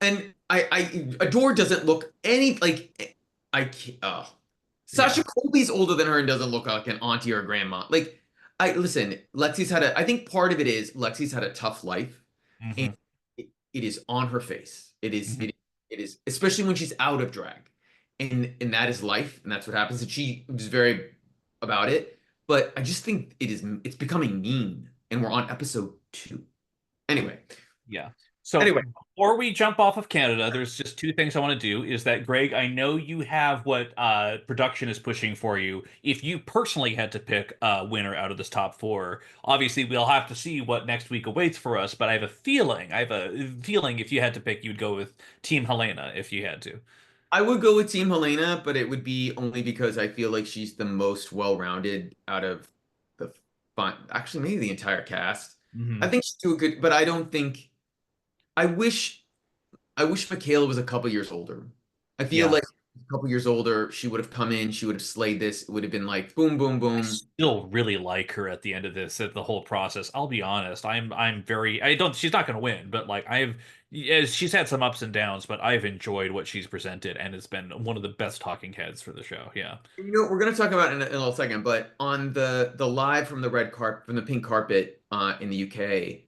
And Adore doesn't look any like I can't, oh. Sasha
Yeah.
Colby's older than her and doesn't look like an auntie or a grandma. Like I listen, I think part of it is Lexi's had a tough life and
Hmm.
it is on her face.
Hmm.
It is especially when she's out of drag. And that is life and that's what happens. And she was very about it. But I just think it's becoming mean and we're on episode 2. Anyway,
Yeah. So
anyway,
before we jump off of Canada, there's just two things I want to do. Is that Greg, I know you have what production is pushing for you. If you personally had to pick a winner out of this top four, obviously we'll have to see what next week awaits for us. But I have a feeling if you had to pick, you'd go with Team Helena if you had to.
I would go with Team Helena, but it would be only because I feel like she's the most well-rounded out of the actually maybe the entire cast. I
Hmm.
think she's too good, but I don't think I wish Michaela was a couple years older. I feel like
Yes.
a couple years older, she would have come in, she would have slayed this. It would have been like boom, boom,
I
boom.
still really like her at the end of this, at the whole process. I'll be honest. I'm very I don't she's not gonna win, but like I've yeah, she's had some ups and downs, but I've enjoyed what she's presented and it's been one of the best talking heads for the show. Yeah.
You know, we're gonna talk about it in a little second, but on the live from the red carpet from the pink carpet in the UK,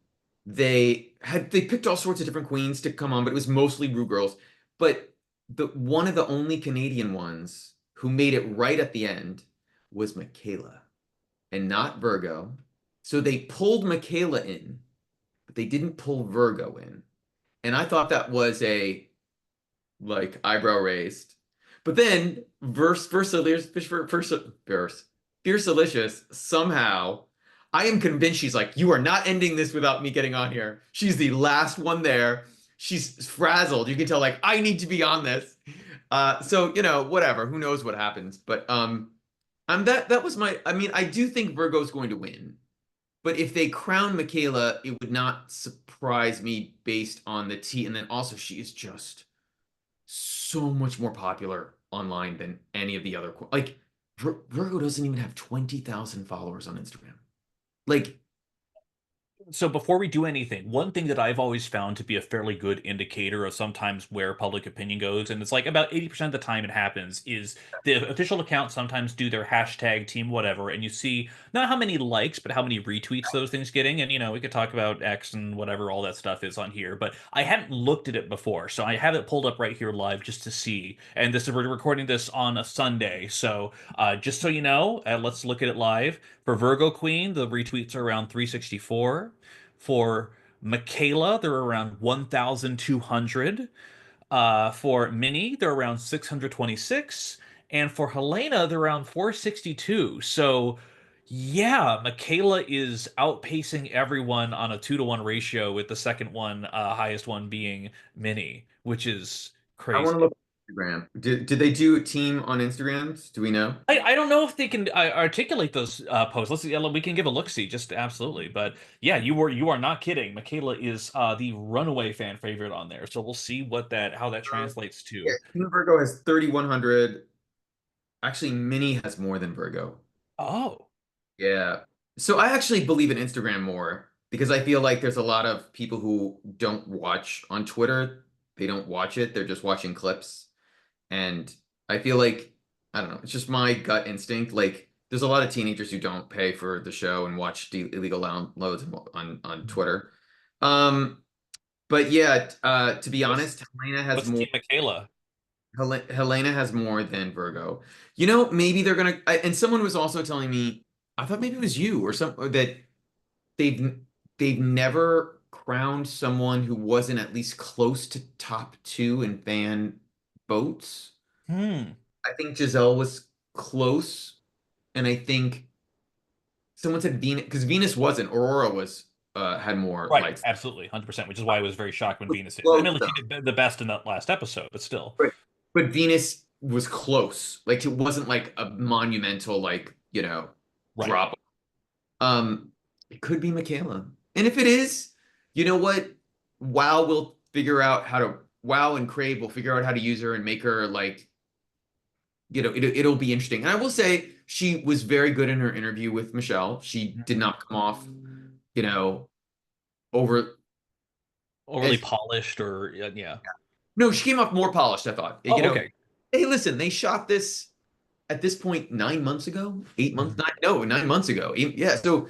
they picked all sorts of different queens to come on, but it was mostly Ru girls. But the one of the only Canadian ones who made it right at the end was Michaela and not Virgo. So they pulled Michaela in, but they didn't pull Virgo in. And I thought that was a like eyebrow raised. But then Fierce Delicious somehow I am convinced she's like, you are not ending this without me getting on here. She's the last one there. She's frazzled. You can tell like I need to be on this. So you know, whatever. Who knows what happens? But I'm that was my I mean, I do think Virgo's going to win. But if they crown Michaela, it would not surprise me based on the T. And then also she is just so much more popular online than any of the other like Virgo doesn't even have 20,000 followers on Instagram. Like
So before we do anything, one thing that I've always found to be a fairly good indicator of sometimes where public opinion goes, and it's like about 80% of the time it happens, is the official accounts sometimes do their hashtag team whatever, and you see not how many likes, but how many retweets those things getting. And we could talk about X and whatever all that stuff is on here, but I hadn't looked at it before, so I have it pulled up right here live just to see. And we're recording this on a Sunday, so just so you know, let's look at it live. For Virgo Queen, the retweets are around 364. For Michaela, they're around 1,200. For Minnie, they're around 626. And for Helena, they're around 462. So, yeah, Michaela is outpacing everyone on a 2-to-1 ratio, with the second one, highest one being Minnie, which is
I want
crazy.
to look at Instagram. Did they do a team on Instagrams? Do we know?
I don't know if they can articulate those posts. Let's see. We can give a look see, just absolutely. But yeah, you are not kidding. Michaela is the runaway fan favorite on there. So we'll see how that translates
Yeah,
to.
Team Virgo has 3,100. Actually, Minnie has more than Virgo.
Oh,
Yeah. So I actually believe in Instagram more because I feel like there's a lot of people who don't watch on Twitter. They don't watch it. They're just watching clips. And I feel like, I don't know, it's just my gut instinct. Like, there's a lot of teenagers who don't pay for the show and watch the illegal downloads on Twitter. Um, but yeah, to be
what's
honest,
what's Team Michaela?
Helena has more than Virgo. You know, maybe they're gonna. And someone was also telling me, I thought maybe it was you or some that they've they've never crowned someone who wasn't at least close to top two in fan votes.
Hmm.
I think Giselle was close, and I think someone said Venus because Venus wasn't. Aurora was had more
Right,
likes.
absolutely, 100%. Which is why I was very shocked when Venus did.
Close
Admittedly,
though.
she did the best in that last episode, but still.
But Venus was close. Like it wasn't like a monumental like
Right.
drop. Um, it could be Michaela. And if it is, you know what? Wow and Crave will figure out how to use her and make her like, it'll be interesting. And I will say she was very good in her interview with Michelle. She did not come off, you know, over
Overly
as
polished or yeah.
no, she came off more polished, I thought.
Oh, okay.
Hey, listen, they shot this at this point 9 months ago, 8 months,
Mhm.
nine, no, 9 months ago. Yeah, so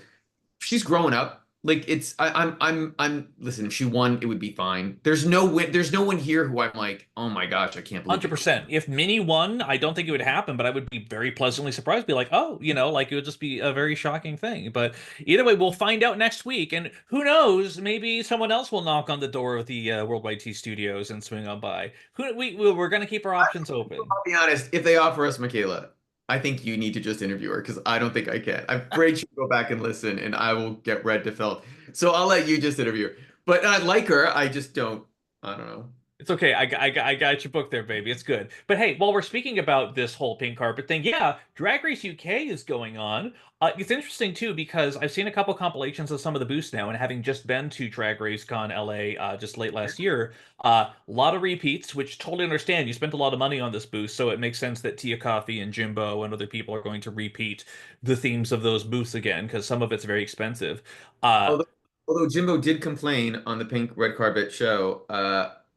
she's growing up. Like it's I'm listen, if she won, it would be fine. There's no one here who I'm like, oh my gosh, I can't believe they.
100%. If Minnie won, I don't think it would happen, but I would be very pleasantly surprised. Be like, oh, like it would just be a very shocking thing. But either way, we'll find out next week. And who knows, maybe someone else will knock on the door of the Worldwide T Studios and swing on by. We're going to keep our options open.
I'll be honest, if they offer us Michaela, I think you need to just interview her because I don't think I can. I'm afraid she'll go back and listen and I will get red to felt. So I'll let you just interview her. But I like her, I just don't, I don't know.
It's okay. I got your book there, baby. It's good. But hey, while we're speaking about this whole pink carpet thing, yeah, Drag Race UK is going on. It's interesting too because I've seen a couple compilations of some of the booths now, and having just been to Drag Race Con LA just late last year, a lot of repeats, which totally understand. You spent a lot of money on this booth, so it makes sense that Tia Coffee and Jimbo and other people are going to repeat the themes of those booths again because some of it's very expensive. Uh,
Although, although Jimbo did complain on the pink red carpet show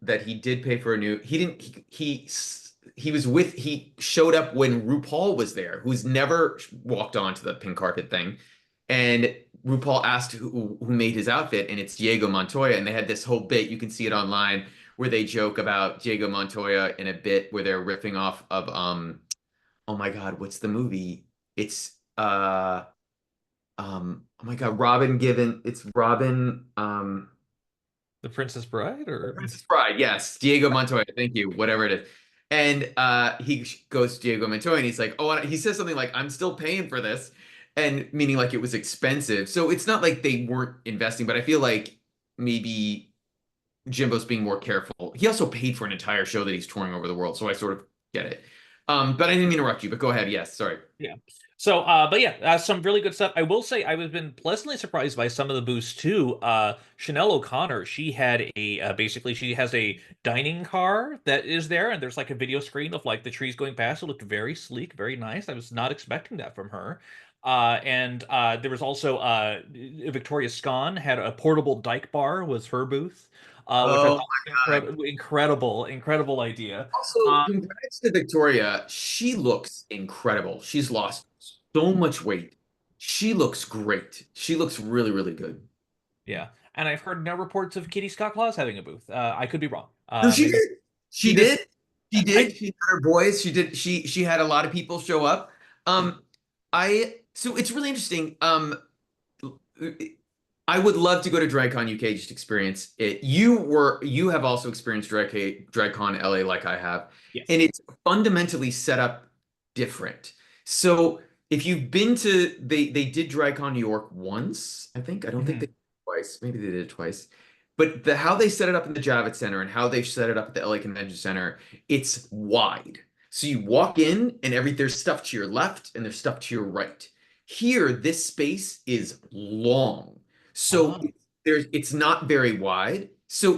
that he did pay for a new. He didn't. He was with. He showed up when RuPaul was there, who's never walked onto the pink carpet thing, and RuPaul asked who made his outfit, and it's Diego Montoya, and they had this whole bit. You can see it online where they joke about Diego Montoya in a bit where they're riffing off of oh my God, what's the movie? It's oh my God, Robin Given. It's Robin,
the Princess Bride, or
Princess Bride. Yes, Diego Montoya. Thank you. Whatever it is. And he goes to Diego Montoya and he's like, oh, he says something like, I'm still paying for this. And meaning like it was expensive. So it's not like they weren't investing, but I feel like maybe Jimbo's being more careful. He also paid for an entire show that he's touring over the world. So I sort of get it. But I didn't mean to interrupt you, but go ahead. Yes, sorry.
yeah. So, but yeah, some really good stuff. I will say I've been pleasantly surprised by some of the boosts too. Chanel O'Connor, she had a basically she has a dining car that is there, and there's like a video screen of like the trees going past. It looked very sleek, very nice. I was not expecting that from her. And there was also Victoria Scone had a portable dyke bar was her booth, which I
Oh
thought
my
was
God.
incredible idea.
Also,
Uh,
congrats to Victoria. She looks incredible. She's lost so much weight. She looks great. She looks really, really good.
Yeah, and I've heard no reports of Kitty Scott Claus having a booth. I could be wrong.
No, she
Maybe
did.
she
She
did.
did. She
I
did. She had her boys. She did. She had a lot of people show up. So it's really interesting. I would love to go to DragCon UK just to experience it. You have also experienced DragCon LA like I have, and
yes.
it's fundamentally set up different. So if you've been to they did DragCon New York once, I think. I don't think they
Mhm.
did it twice. Maybe they did it twice. But the how they set it up in the Javits Center and how they set it up at the LA Convention Center, it's wide. So you walk in and there's stuff to your left and there's stuff to your right. Here, this space is long. So
Ah.
it's not very wide. So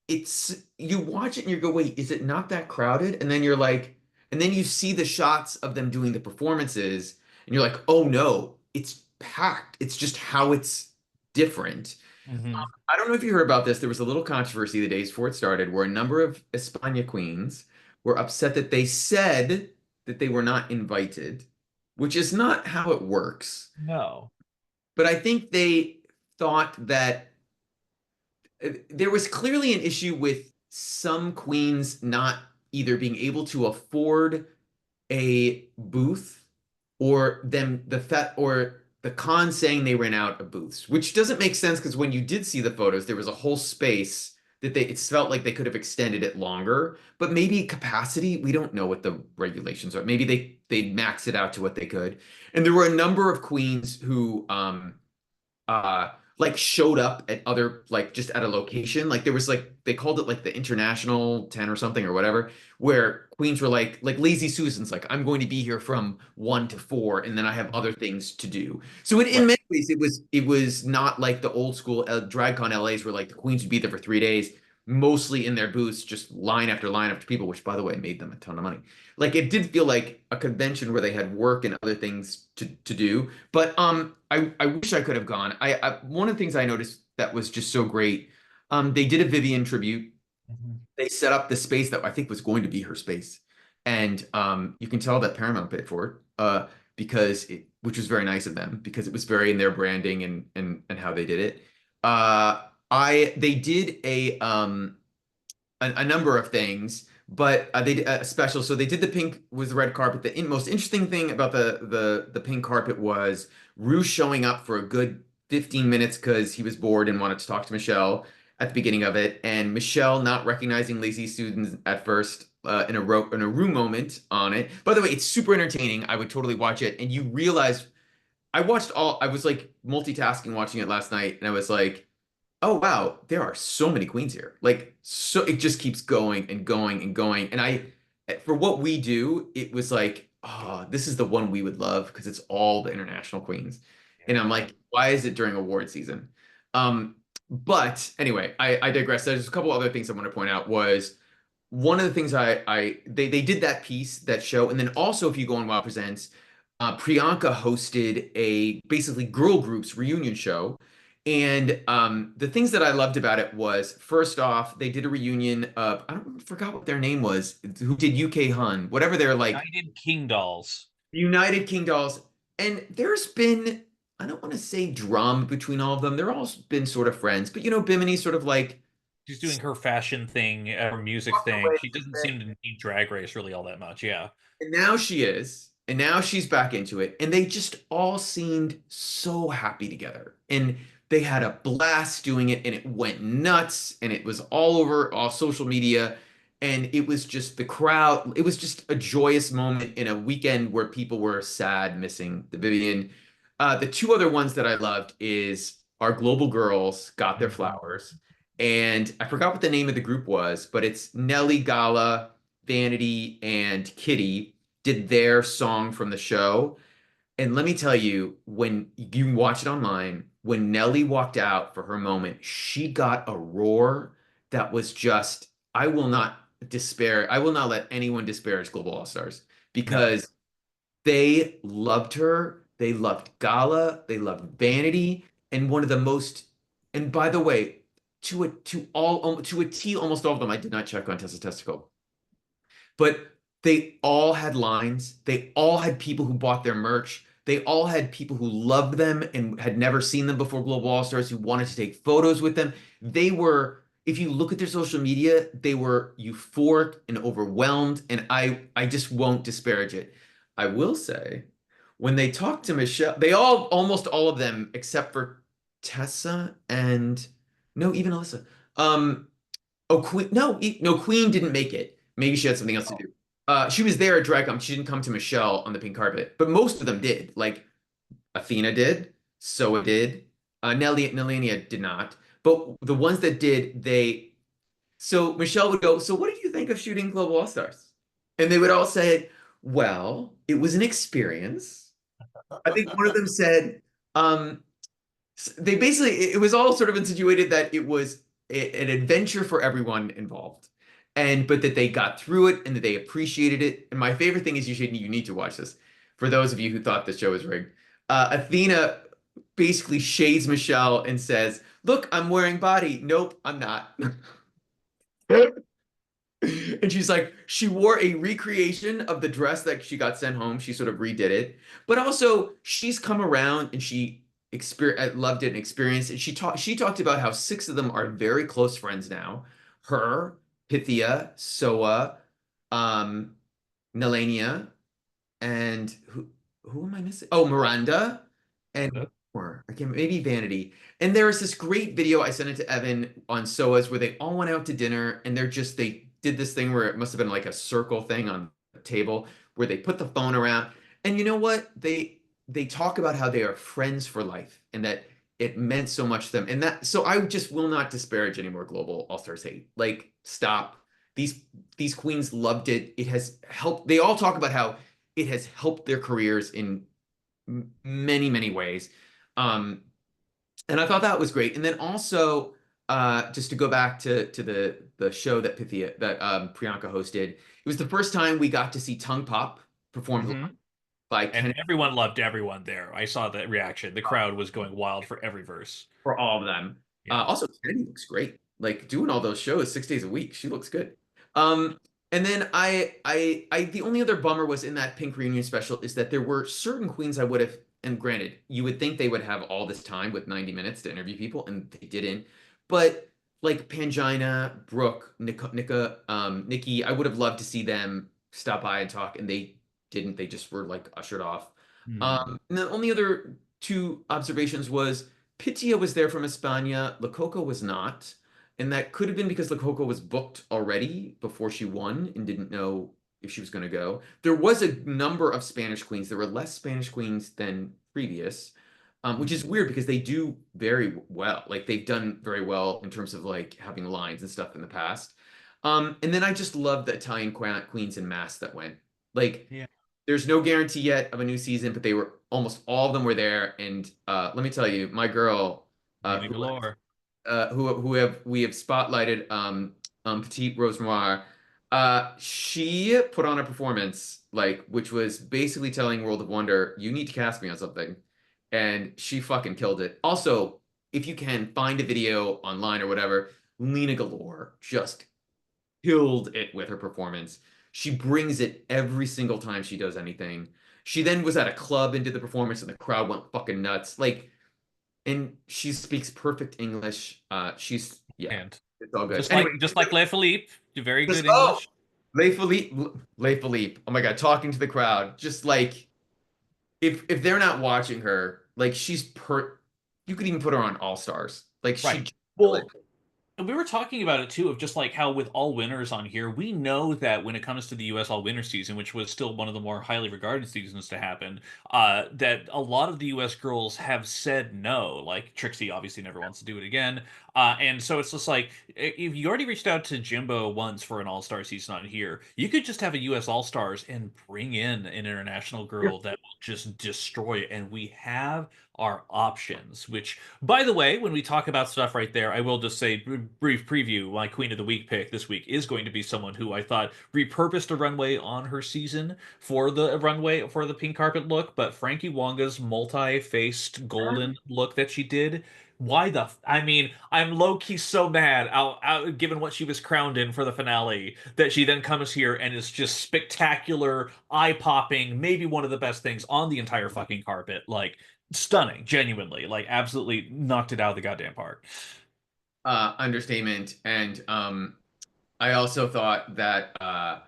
it's you watch it and you go, wait, is it not that crowded? And then you're like, and then you see the shots of them doing the performances, and you're like, oh no, it's packed. It's just how it's different.
Hmm.
I don't know if you heard about this. There was a little controversy the days before it started where a number of España queens were upset that they said that they were not invited, which is not how it works.
No.
But I think they thought that there was clearly an issue with some queens not either being able to afford a booth or them or the con saying they ran out of booths, which doesn't make sense because when you did see the photos, there was a whole space that it felt like they could have extended it longer, but maybe capacity, we don't know what the regulations are. Maybe they max it out to what they could. And there were a number of queens who uh like showed up at other like just at a location like there was like they called it like the International 10 or something or whatever where queens were like Lazy Susan's like I'm going to be here from 1 to 4 and then I have other things to do. So in
Right.
many ways it was not like the old school DragCon LAs where like the queens would be there for 3 days mostly in their booths just line after line after people, which by the way made them a ton of money. Like it did feel like a convention where they had work and other things to do. But I wish I could have gone. One of the things I noticed that was just so great. They did a Vivian tribute.
Mhm.
They set up the space that I think was going to be her space, and you can tell that Paramount paid for it, which was very nice of them because it was very in their branding and how they did it. They did a number of things, but they did a special. So they did the pink with the red carpet. The most interesting thing about the pink carpet was Rue showing up for a good 15 minutes because he was bored and wanted to talk to Michelle at the beginning of it, and Michelle not recognizing Lazy Students at first in a Rue moment on it. By the way, it's super entertaining. I would totally watch it, and you realize I was like multitasking watching it last night, and I was like. oh wow, there are so many queens here. Like so it just keeps going and going and going. And for what we do, it was like, oh, this is the one we would love because it's all the international queens. And I'm like, why is it during award season? Um, but anyway, I digress. There's a couple other things I want to point out was one of the things they did that piece, that show, and then also if you go on Wow Presents, Priyanka hosted a basically girl groups reunion show. And the things that I loved about it was first off, they did a reunion of I don't forgot what their name was, who did UK Hun, whatever they're like,
United King Dolls.
United King Dolls. And there's been, I don't want to say drama between all of them. They're all been sort of friends, but you know, Bimini's sort of like
She's doing her fashion thing, her music
walked
thing.
away
She doesn't
from it.
seem to need Drag Race really all that much. Yeah.
And now she is. And now she's back into it. And they just all seemed so happy together. And they had a blast doing it. And it went nuts. And it was all over all social media. And it was just the crowd. It was just a joyous moment in a weekend where people were sad missing the Vivian. The two other ones that I loved is our Global Girls got their
Mhm.
flowers. And I forgot what the name of the group was, but it's Nelly Gala, Vanity, and Kitty did their song from the show. And let me tell you, when you can watch it online, when Nelly walked out for her moment, she got a roar that was just, I will not despair. I will not let anyone disparage Global All Stars
No.
because they loved her. They loved Gala. They loved Vanity. And one of the most, and by the way, to a T, almost all of them, I did not check on Tessa Testicle, but they all had lines. They all had people who bought their merch. They all had people who loved them and had never seen them before Global All Stars who wanted to take photos with them. They were, if you look at their social media, they were euphoric and overwhelmed. And I just won't disparage it. I will say, when they talked to Michelle, they all, almost all of them, except for Tessa and no, even Alyssa. Um, Oh, Queen. No, no, Queen didn't make it. Maybe she had something else to do. She was there at DragCon. She didn't come to Michelle on the pink carpet, but most of them did. Like Athena did, Soa did, Nelenia did not. But the ones that did, they. So Michelle would go, "So what did you think of shooting Global All Stars?" And they would all say, "Well, it was an experience." I think one of them said, um, they basically it was all sort of insinuated that it was an adventure for everyone involved, and but that they got through it and that they appreciated it. And my favorite thing is you need to watch this for those of you who thought the show was rigged. Athena basically shades Michelle and says, "Look, I'm wearing body. Nope, I'm not." And she's like, she wore a recreation of the dress that she got sent home. She sort of redid it, but also she's come around and she loved it and experienced it. She talked about how six of them are very close friends now. Her, Pythia, Soa, um, Nelania, and who am I missing? Oh, Miranda, and one more. I can't, maybe Vanity. And there was this great video I sent it to Evan on Soa's where they all went out to dinner and they did this thing where it must have been like a circle thing on a table where they put the phone around. And you know what? They talk about how they are friends for life and that it meant so much to them. And that so I just will not disparage any more Global All Stars hate. Like, stop. These these queens loved it. It has helped. They all talk about how it has helped their careers in many, many ways. Um, and I thought that was great. And then also, just to go back to the show that Priyanka hosted, it was the first time we got to see Tongue Pop performed live
Hmm.
by
And
Ken
everyone loved everyone there. I saw that reaction. The crowd was going wild for every verse.
for all of them.
Yeah.
Also, Kennedy looks great. Like doing all those shows 6 days a week, she looks good. Um, and then the only other bummer was in that Pink reunion special is that there were certain queens I would have, and granted, you would think they would have all this time with 90 minutes to interview people, and they didn't. But like Pangina, Brooke, Nikki, I would have loved to see them stop by and talk, and they didn't. They just were like ushered off.
Hmm.
And the only other two observations was Pitya was there from España, Lococo was not. And that could have been because Lococo was booked already before she won and didn't know if she was going to go. There was a number of Spanish queens. There were less Spanish queens than previous. which is weird because they do very well. Like they've done very well in terms of like having lines and stuff in the past. And then I just love the Italian queens in mass that went. Like,
Yeah.
there's no guarantee yet of a new season, but they were almost all of them were there. And let me tell you, my girl,
Rena
who
galore.
we have spotlighted, Petite Rose Noire, she put on a performance like which was basically telling World of Wonder, you need to cast me on something, and she fucking killed it. Also, if you can find a video online or whatever, Lena Galore just killed it with her performance. She brings it every single time she does anything. She then was at a club and did the performance, and the crowd went fucking nuts. Like, and she speaks perfect English. She's yeah,
And
it's all good.
just
Anyway,
like Le Philippe, very
just
good
oh,
English.
Le Philippe. Oh my God, talking to the crowd, just like if they're not watching her, like she's per. You could even put her on All Stars. Like she
Right.
just kill it.
Well, and we were talking about it too, of just like how with all winners on here, we know that when it comes to the US all winner season, which was still one of the more highly regarded seasons to happen, that a lot of the US girls have said no. Like Trixie obviously never wants to do it again. And so it's just like if you already reached out to Jimbo once for an all-star season on here, you could just have a US All-Stars and bring in an international girl that will just destroy it. And we have our options, which by the way, when we talk about stuff right there, I will just say brief preview. My Queen of the Week pick this week is going to be someone who I thought repurposed a runway on her season for the runway for the pink carpet look, but Frankie Wonga's multi-faced golden look that she did. Why the? I mean, I'm low key so mad, given what she was crowned in for the finale, that she then comes here and is just spectacular, eye popping, maybe one of the best things on the entire fucking carpet. Like, stunning, genuinely, like absolutely knocked it out of the goddamn park.
Understatement. And I also thought that wow,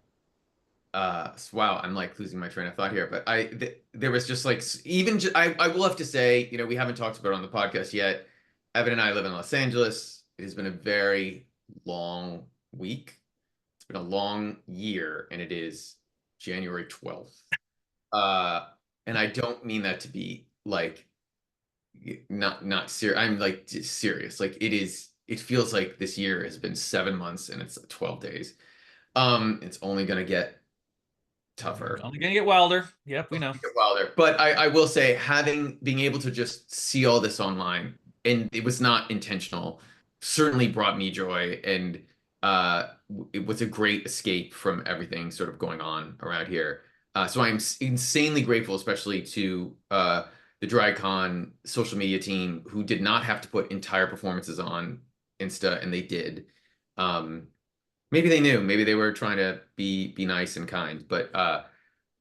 I'm like losing my train of thought here, but there was just like even I will have to say, we haven't talked about it on the podcast yet. Evan and I live in Los Angeles. It has been a very long week. It's been a long year, and it is January 12th. Uh, and I don't mean that to be like not serious. I'm like just serious. Like it is. It feels like this year has been 7 months and it's 12 days. It's only gonna get tougher.
Only gonna get wilder. Yep, we know.
Wilder. But I will say, being able to just see all this online, and it was not intentional, certainly brought me joy, and it was a great escape from everything sort of going on around here. So I'm insanely grateful, especially to the DragCon social media team, who did not have to put entire performances on Insta, and they did. Um, Maybe they knew, maybe they were trying to be nice and kind, but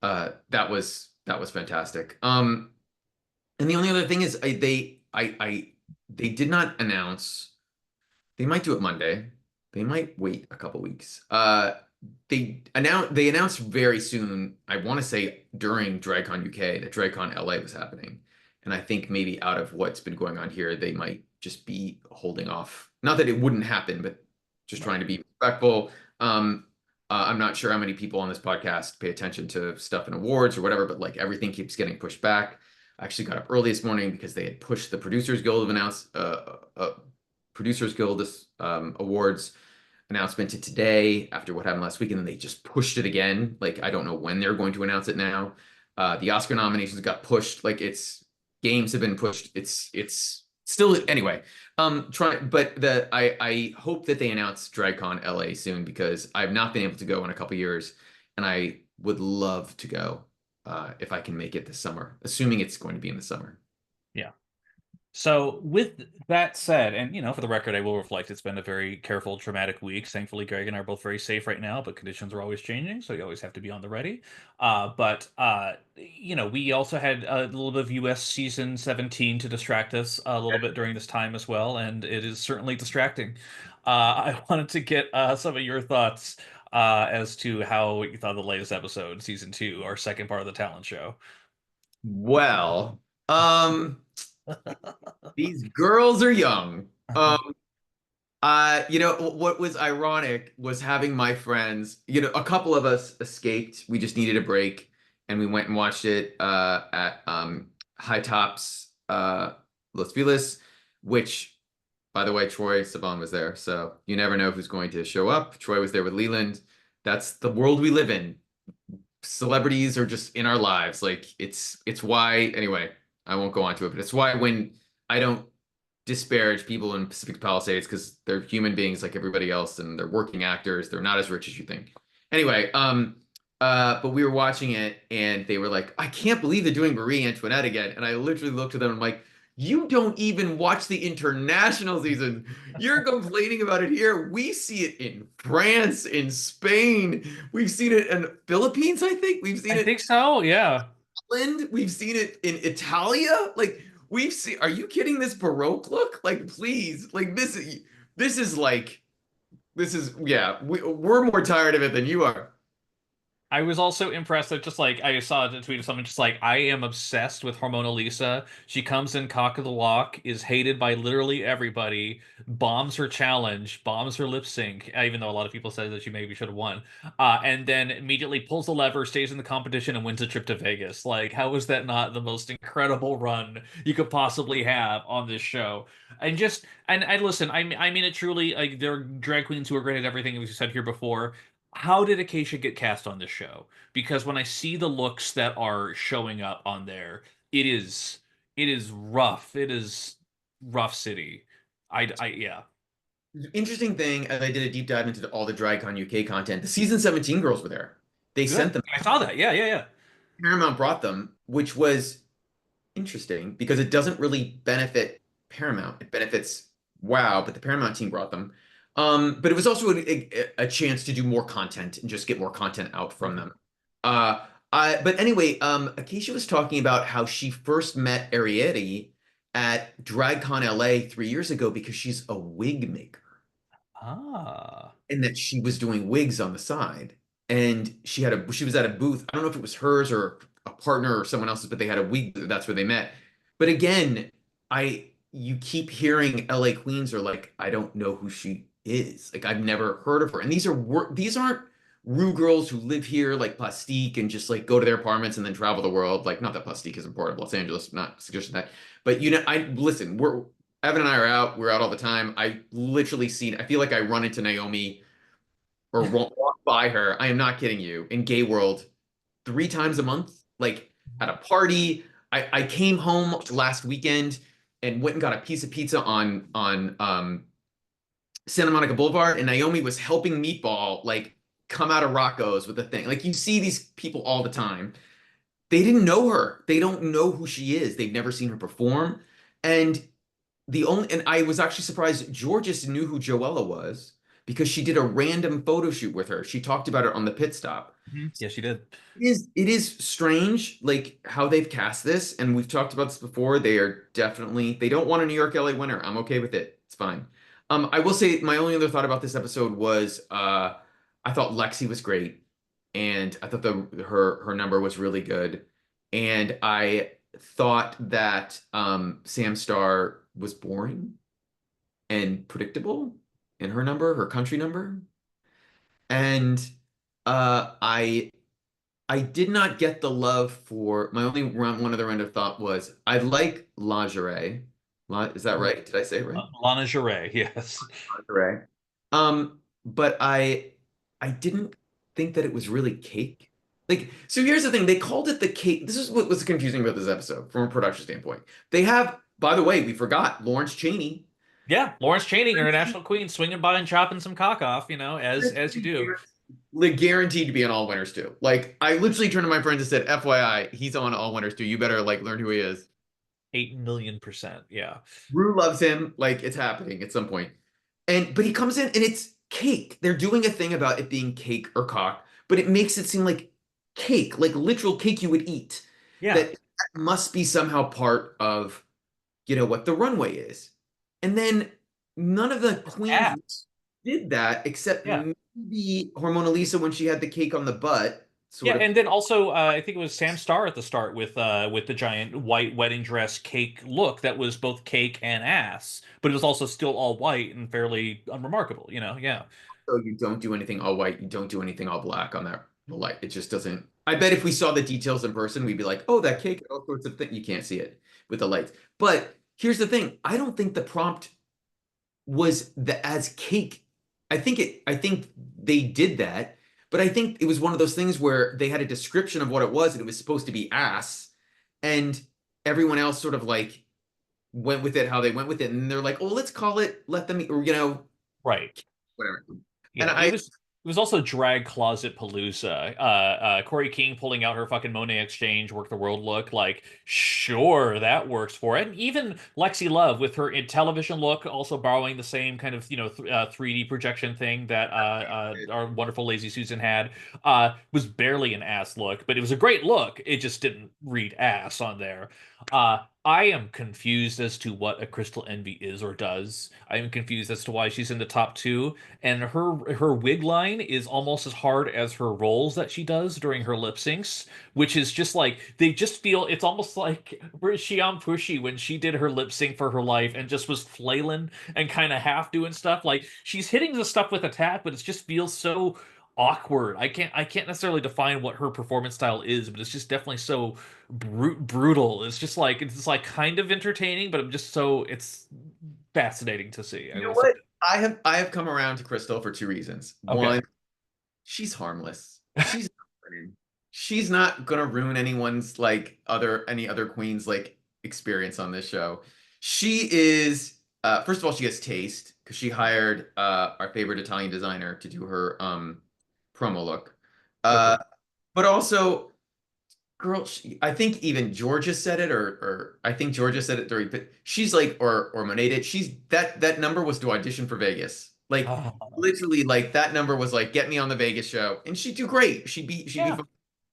that was fantastic. And the only other thing is they did not announce. They might do it Monday. They might wait a couple weeks. They announced very soon. I want to say during DragCon UK that DragCon LA was happening, and I think maybe out of what's been going on here, they might just be holding off. Not that it wouldn't happen, but just trying to be respectful. I'm not sure how many people on this podcast pay attention to stuff in awards or whatever, but like everything keeps getting pushed back. I actually got up early this morning because they had pushed the Producers Guild of Producers Guild awards announcement to today after what happened last week, and then they just pushed it again. Like I don't know when they're going to announce it now. The Oscar nominations got pushed. Like games have been pushed. It's still anyway. I hope that they announce DragCon LA soon because I've not been able to go in a couple years, and I would love to go if I can make it this summer, assuming it's going to be in the summer.
Yeah. So with that said, and for the record, I will reflect it's been a very careful, traumatic week. Thankfully, Greg and I are both very safe right now, but conditions are always changing, so you always have to be on the ready. But we also had a little bit of US season 17 to distract us a little bit during this time as well, and it is certainly distracting. I wanted to get some of your thoughts as to how you thought of the latest episode, season 2, our second part of the talent show.
Well, these girls are young. What was ironic was having my friends, a couple of us escaped. We just needed a break, and we went and watched it at High Tops uh, Los Feliz, which, by the way, Troy Sivan was there. So you never know who's going to show up. Troy was there with Leland. That's the world we live in. Celebrities are just in our lives. Like it's why anyway, I won't go on to it, but it's why when I don't disparage people in Pacific Palisades because they're human beings like everybody else and they're working actors. They're not as rich as you think. Anyway, but we were watching it and they were like, I can't believe they're doing Marie Antoinette again. And I literally looked at them and I'm like, you don't even watch the international season. You're complaining about it here. We see it in France, in Spain. We've seen it in Philippines, I think. We've seen
I
it
think so. Yeah.
Ireland. We've seen it in Italia. Like we've seen. Are you kidding? This Baroque look? Like please. Like this is like this is yeah. We're more tired of it than you are.
I was also impressed that just like I saw a tweet of someone just like I am obsessed with Hormona Lisa. She comes in cock of the walk, is hated by literally everybody, bombs her challenge, bombs her lip sync, even though a lot of people said that she maybe should have won. And then immediately pulls the lever, stays in the competition, and wins a trip to Vegas. Like, how is that not the most incredible run you could possibly have on this show? And just and I listen, I mean it truly. Like there are drag queens who are great at everything, as we said here before. How did Acacia get cast on this show? Because when I see the looks that are showing up on there, it is rough. It is rough city. Yeah.
Interesting thing, as I did a deep dive into all the DragCon UK content, the season 17 girls were there. They sent
Good.
them.
I saw that. Yeah, yeah, yeah.
Paramount brought them, which was interesting because it doesn't really benefit Paramount. It benefits WoW, but the Paramount team brought them. But it was also a chance to do more content and just get more content out from them. Uh, but anyway, Acacia was talking about how she first met Ariete at DragCon LA 3 years ago because she's a wig maker
Ah.
and that she was doing wigs on the side. And she was at a booth. I don't know if it was hers or a partner or someone else's, but they had a wig. That's where they met. But again, I you keep hearing LA Queens are like, I don't know who she is. Like I've never heard of her. And these aren't Rue girls who live here like Plastique and just like go to their apartments and then travel the world. Like not that Plastique isn't part of Los Angeles, not suggesting that. But you know, I listen, we're Evan and I are out. We're out all the time. I literally seen. I feel like I run into Naomi or walk by her. I am not kidding you. In gay world, 3 times a month, like at a party. I came home last weekend and went and got a piece of pizza on Santa Monica Boulevard, and Naomi was helping Meatball like come out of Rocco's with a thing. Like you see these people all the time. They didn't know her. They don't know who she is. They've never seen her perform. And and I was actually surprised Georges knew who Joella was because she did a random photo shoot with her. She talked about it on the pit stop.
Mhm. Yeah, she did.
It is strange like how they've cast this, and we've talked about this before. They don't want a New York LA winner. I'm okay with it. It's fine. I will say my only other thought about this episode was I thought Lexi was great, and I thought her number was really good, and I thought that Sam Star was boring and predictable in her country number, and I did not get the love for my only one other end of thought was I like lingerie. Is that right? Did I say it right?
Lana Geray, yes.
Lingerie. But I didn't think that it was really cake. Like, so here's the thing. They called it the cake. This is what was confusing about this episode from a production standpoint. They have, by the way, we forgot Lawrence Cheney.
Yeah, Lawrence Chaney, international queen, swinging by and chopping some cock off, as you do.
Like guaranteed to be on All Winners too. Like I literally turned to my friends and said, FYI, he's on All Winners too. You better like learn who he is.
8 million%. Yeah.
Rue loves him. Like it's happening at some point. But he comes in and it's cake. They're doing a thing about it being cake or cock, but it makes it seem like cake, like literal cake you would eat.
Yeah.
That must be somehow part of, what the runway is. And then none of the queens
Ass.
did that except
Yeah.
maybe Hormona Lisa when she had the cake on the butt,
Yeah,
sort of.
and then also I think it was Sam Starr at the start with the giant white wedding dress cake look that was both cake and ass, but it was also still all white and fairly unremarkable. Yeah.
So you don't do anything all white, you don't do anything all black on that light. It just doesn't. I bet if we saw the details in person, we'd be like, oh, that cake, all sorts of things. You can't see it with the lights. But here's the thing. I don't think the prompt was the as cake. I think they did that, but I think it was one of those things where they had a description of what it was and it was supposed to be ass, and everyone else sort of like went with it how they went with it, and they're like, oh, let's call it let them, or,
Right.
whatever. And
Yeah, it was also drag closet palooza. Corey King pulling out her fucking Monet Exchange work the world look. Like, sure, that works for it. And even Lexi Love with her in television look, also borrowing the same kind of 3D projection thing that our wonderful Lazy Susan had, was barely an ass look, but it was a great look. It just didn't read ass on there. I am confused as to what a Crystal Envy is or does. I am confused as to why she's in the top two, and her wig line is almost as hard as her rolls that she does during her lip syncs, which is just like they just feel it's almost like Xian Pushy when she did her lip sync for her life and just was flailing and kind of half doing stuff. Like she's hitting the stuff with a tap, but it just feels so awkward. I can't necessarily define what her performance style is, but it's just definitely so brutal. It's like kind of entertaining, but I'm just so it's fascinating to see. I
You know
will say.
what? I have come around to Crystal for two reasons.
Okay.
One, she's harmless. She's not gonna ruin anyone's like any other queen's like experience on this show. She is first of all, she has taste because she hired our favorite Italian designer to do her promo look.
Good for
Uh
her.
but also, girl, I think even Georgia said it, or I think Georgia said it during, but she's like, or Monet did. She's that number was to audition for Vegas. Like literally, like that number was like, get me on the Vegas show, and she'd do great. She'd be
Yeah.
fine.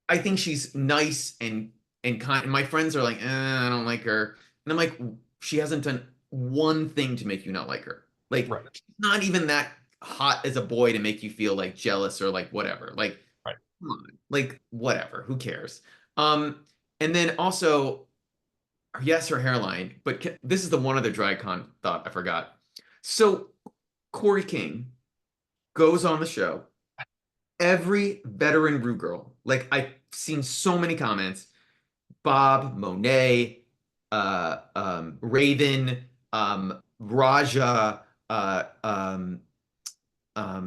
I think she's nice and kind. And my friends are like, I don't like her, and I'm like, she hasn't done one thing to make you not like her. Like
Right.
she's not even that hot as a boy to make you feel like jealous or like whatever. Like
Right.
come on, like whatever, who cares? Um, and then also, yes, her hairline, but this is the one other DragCon thought I forgot. So Corey King goes on the show. Every veteran Rue girl, like I've seen so many comments, Bob, Monet, Raven, Raja, uh, um,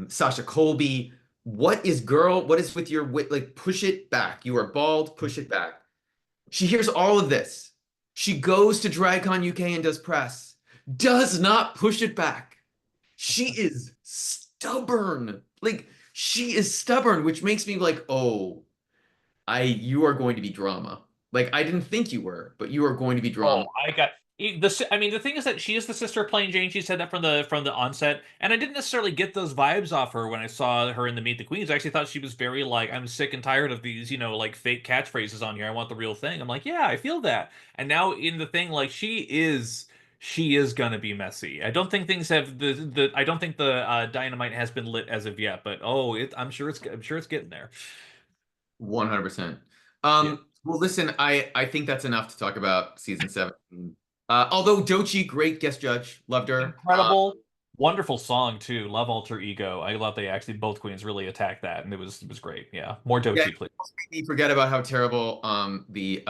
Sasha Colby. What is girl? What is with your wit? Like, push it back. You are bald, push it back. She hears all of this. She goes to DragCon UK and does press. Does not push it back. She is stubborn. Like she is stubborn, which makes me like, oh, you are going to be drama. Like I didn't think you were, but you are going to be
Oh,
drama.
I got I mean, the thing is that she is the sister of Plain Jane. She said that from the onset, and I didn't necessarily get those vibes off her when I saw her in the Meet the Queens. I actually thought she was very like, I'm sick and tired of these, like fake catchphrases on here. I want the real thing. I'm like, yeah, I feel that. And now in the thing, like she is gonna be messy. I don't think things have the I don't think the dynamite has been lit as of yet, but I'm sure it's getting there.
100%.
Yeah.
Well, listen, I think that's enough to talk about season 17. Although Dochi, great guest judge, loved her.
Incredible, wonderful song too. Love Alter Ego. I love they actually both queens really attacked that, and it was great. Yeah, more
Yeah,
Dochi, please.
made me forget about how terrible the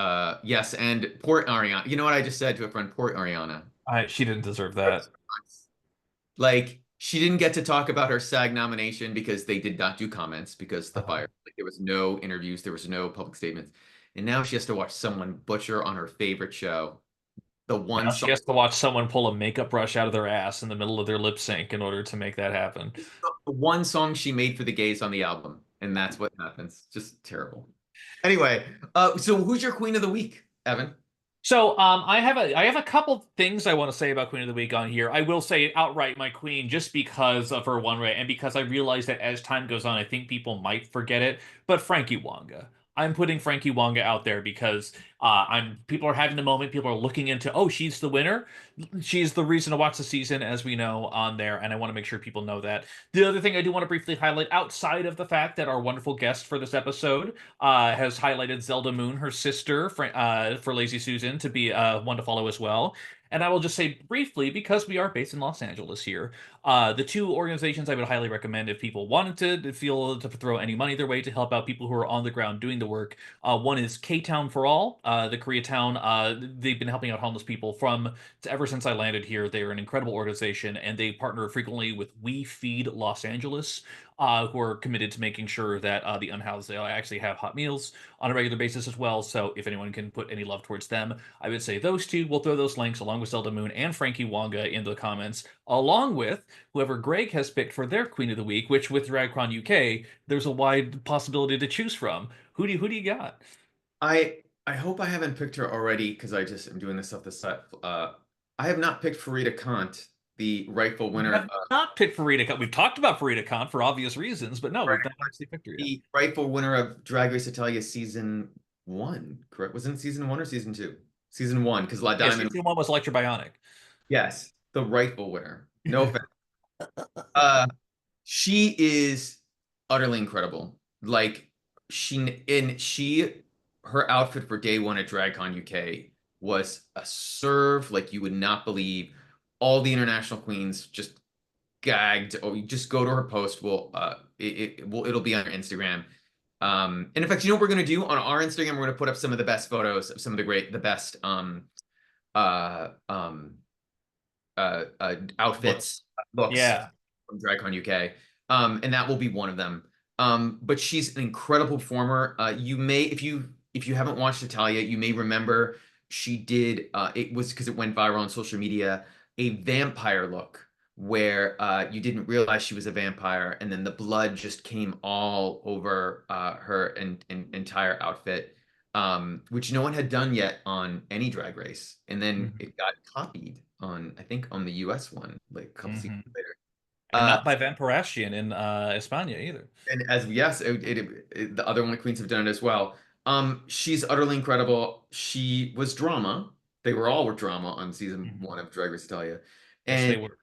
yes, and poor Ariana. You know what I just said to a friend? Poor Ariana.
She didn't deserve that.
Like she didn't get to talk about her SAG nomination because they did not do comments because the
Uh,
fire. Like, there was no interviews, there was no public statements, and now she has to watch someone butcher on her favorite show the one
now she
song,
has to watch someone pull a makeup brush out of their ass in the middle of their lip sync in order to make that happen.
the one song she made for the gays on the album, and that's what happens. Just terrible. Anyway, so who's your queen of the week, Evan?
So, I have a couple things I want to say about Queen of the Week on here. I will say outright my queen just because of her one way and because I realize that as time goes on, I think people might forget it. But Frankie Wonga. I'm putting Frankie Wonga out there because I'm people are having a moment. People are looking into, oh, she's the winner. She's the reason to watch the season, as we know on there, and I want to make sure people know that. The other thing I do want to briefly highlight, outside of the fact that our wonderful guest for this episode has highlighted Zelda Moon, her sister, for Lazy Susan, to be one to follow as well. And I will just say briefly, because we are based in Los Angeles here, the two organizations I would highly recommend if people wanted to feel to throw any money their way to help out people who are on the ground doing the work. One is Ktownforall, the Koreatown. They've been helping out homeless people from ever since I landed here. They're an incredible organization, and they partner frequently with We Feed Los Angeles, who are committed to making sure that the unhoused they actually have hot meals on a regular basis as well. So if anyone can put any love towards them, I would say those two. We'll throw those links along with Zelda Moon and Frankie Wonga into the comments, along with whoever Greg has picked for their Queen of the Week, which with DragCon UK, there's a wide possibility to choose from. Who do you got?
I hope I haven't picked her already because I just am doing this off the side. I have not picked Farida Kant, the rightful
You
winner
have not picked Farida Kant. We've talked about Farida Kant for obvious reasons, but no, we've not actually picked her yet.
the rightful winner of Drag Race Italia season one, correct? Was it season one or season two? Season one, because La
Yes,
Diamond.
season one was Electra Bionic.
Yes, the rightful winner. No offense. Uh, she is utterly incredible. Like her outfit for day one at DragCon UK was a serve like you would not believe. All the international queens just gagged. Oh, you just go to her post. It'll be on her Instagram. And in fact, you know what we're gonna do on our Instagram? We're gonna put up some of the best photos of some of the best uh um outfits, looks
Yeah.
from DragCon UK. And that will be one of them. But she's an incredible performer. You may, if you haven't watched Italia, you may remember she did it was because it went viral on social media, a vampire look where you didn't realize she was a vampire, and then the blood just came all over her and entire outfit. Which no one had done yet on any drag race. And then
Mhm.
it got copied on, I think, on the US one, like a couple seasons
Mhm.
later.
And
Uh,
not by Vampiracian in España either.
and as yes, the other one queens have done it as well. She's utterly incredible. She was drama. They were drama on season
Mhm.
one of Drag Race Italia,
Yes,
and
they were.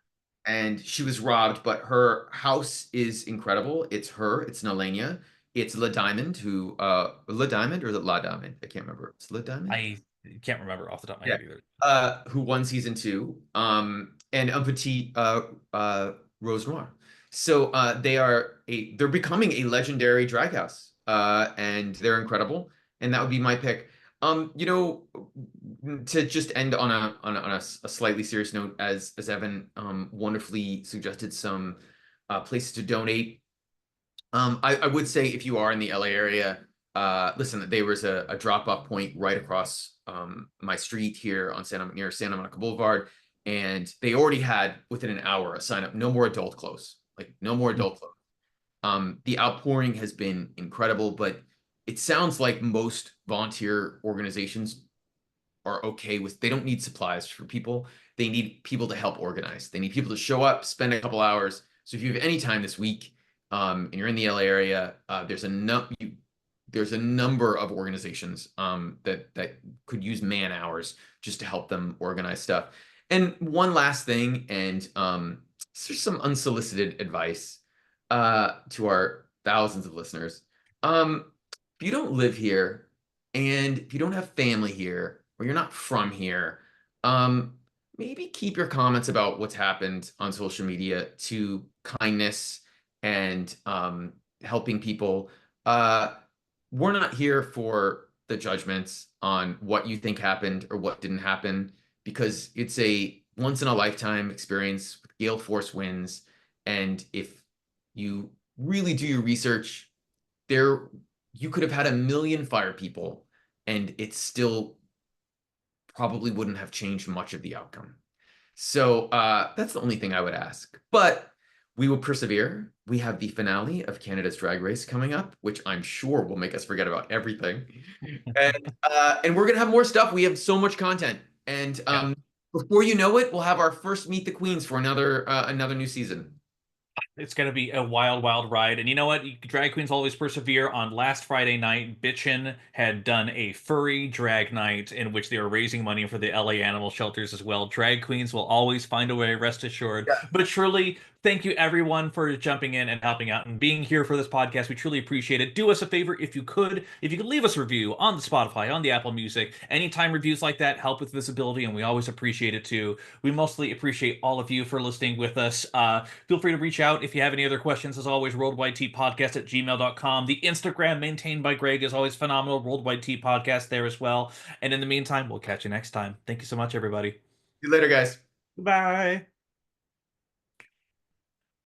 she was robbed. But her house is incredible. It's her. It's Nalenia. It's La Diamond, who La Diamond or the La Diamond? I can't remember. It's La Diamond.
I can't remember off the top of my
Yeah.
head either.
Who won season two, and Un Petit Rose Noir. So they're becoming a legendary drag house, and they're incredible. And that would be my pick. You know, to just end on a slightly serious note, as Evan wonderfully suggested some places to donate. I would say if you are in the LA area, listen, there was a drop-off point right across my street here on near Santa Monica Boulevard, and they already had within an hour a sign up, no more adult clothes, like no more adult clothes. The outpouring has been incredible, but it sounds like most volunteer organizations are okay with, they don't need supplies for people. They need people to help organize. They need people to show up, spend a couple hours. So if you have any time this week, and you're in the LA area, there's a number of organizations that could use man hours just to help them organize stuff. And one last thing, and there's some unsolicited advice to our thousands of listeners. If you don't live here and if you don't have family here or you're not from here, um, maybe keep your comments about what's happened on social media to kindness and helping people. We're not here for the judgments on what you think happened or what didn't happen because it's a once in a lifetime experience with gale force winds. And if you really do your research, there you could have had a million fire people and it still probably wouldn't have changed much of the outcome. So that's the only thing I would ask. But we will persevere. We have the finale of Canada's Drag Race coming up, which I'm sure will make us forget about everything. And we're gonna have more stuff. We have so much content. And
Yeah.
before you know it, we'll have our first Meet the Queens for another new season.
It's going to be a wild, wild ride. And you know what? Drag queens always persevere. On last Friday night, Bitchin' had done a furry drag night in which they were raising money for the LA animal shelters as well. Drag queens will always find a way, rest assured.
Yeah.
But surely Thank you everyone for jumping in and helping out and being here for this podcast. We truly appreciate it. Do us a favor if you could leave us a review on the Spotify, on the Apple Music. Anytime reviews like that help with visibility, and we always appreciate it too. We mostly appreciate all of you for listening with us. Feel free to reach out if you have any other questions. As always, worldwidetpodcast@gmail.com. The Instagram maintained by Greg is always phenomenal. Worldwide Tea Podcast there as well. And in the meantime, we'll catch you next time. Thank you so much, everybody.
See you later, guys.
Goodbye.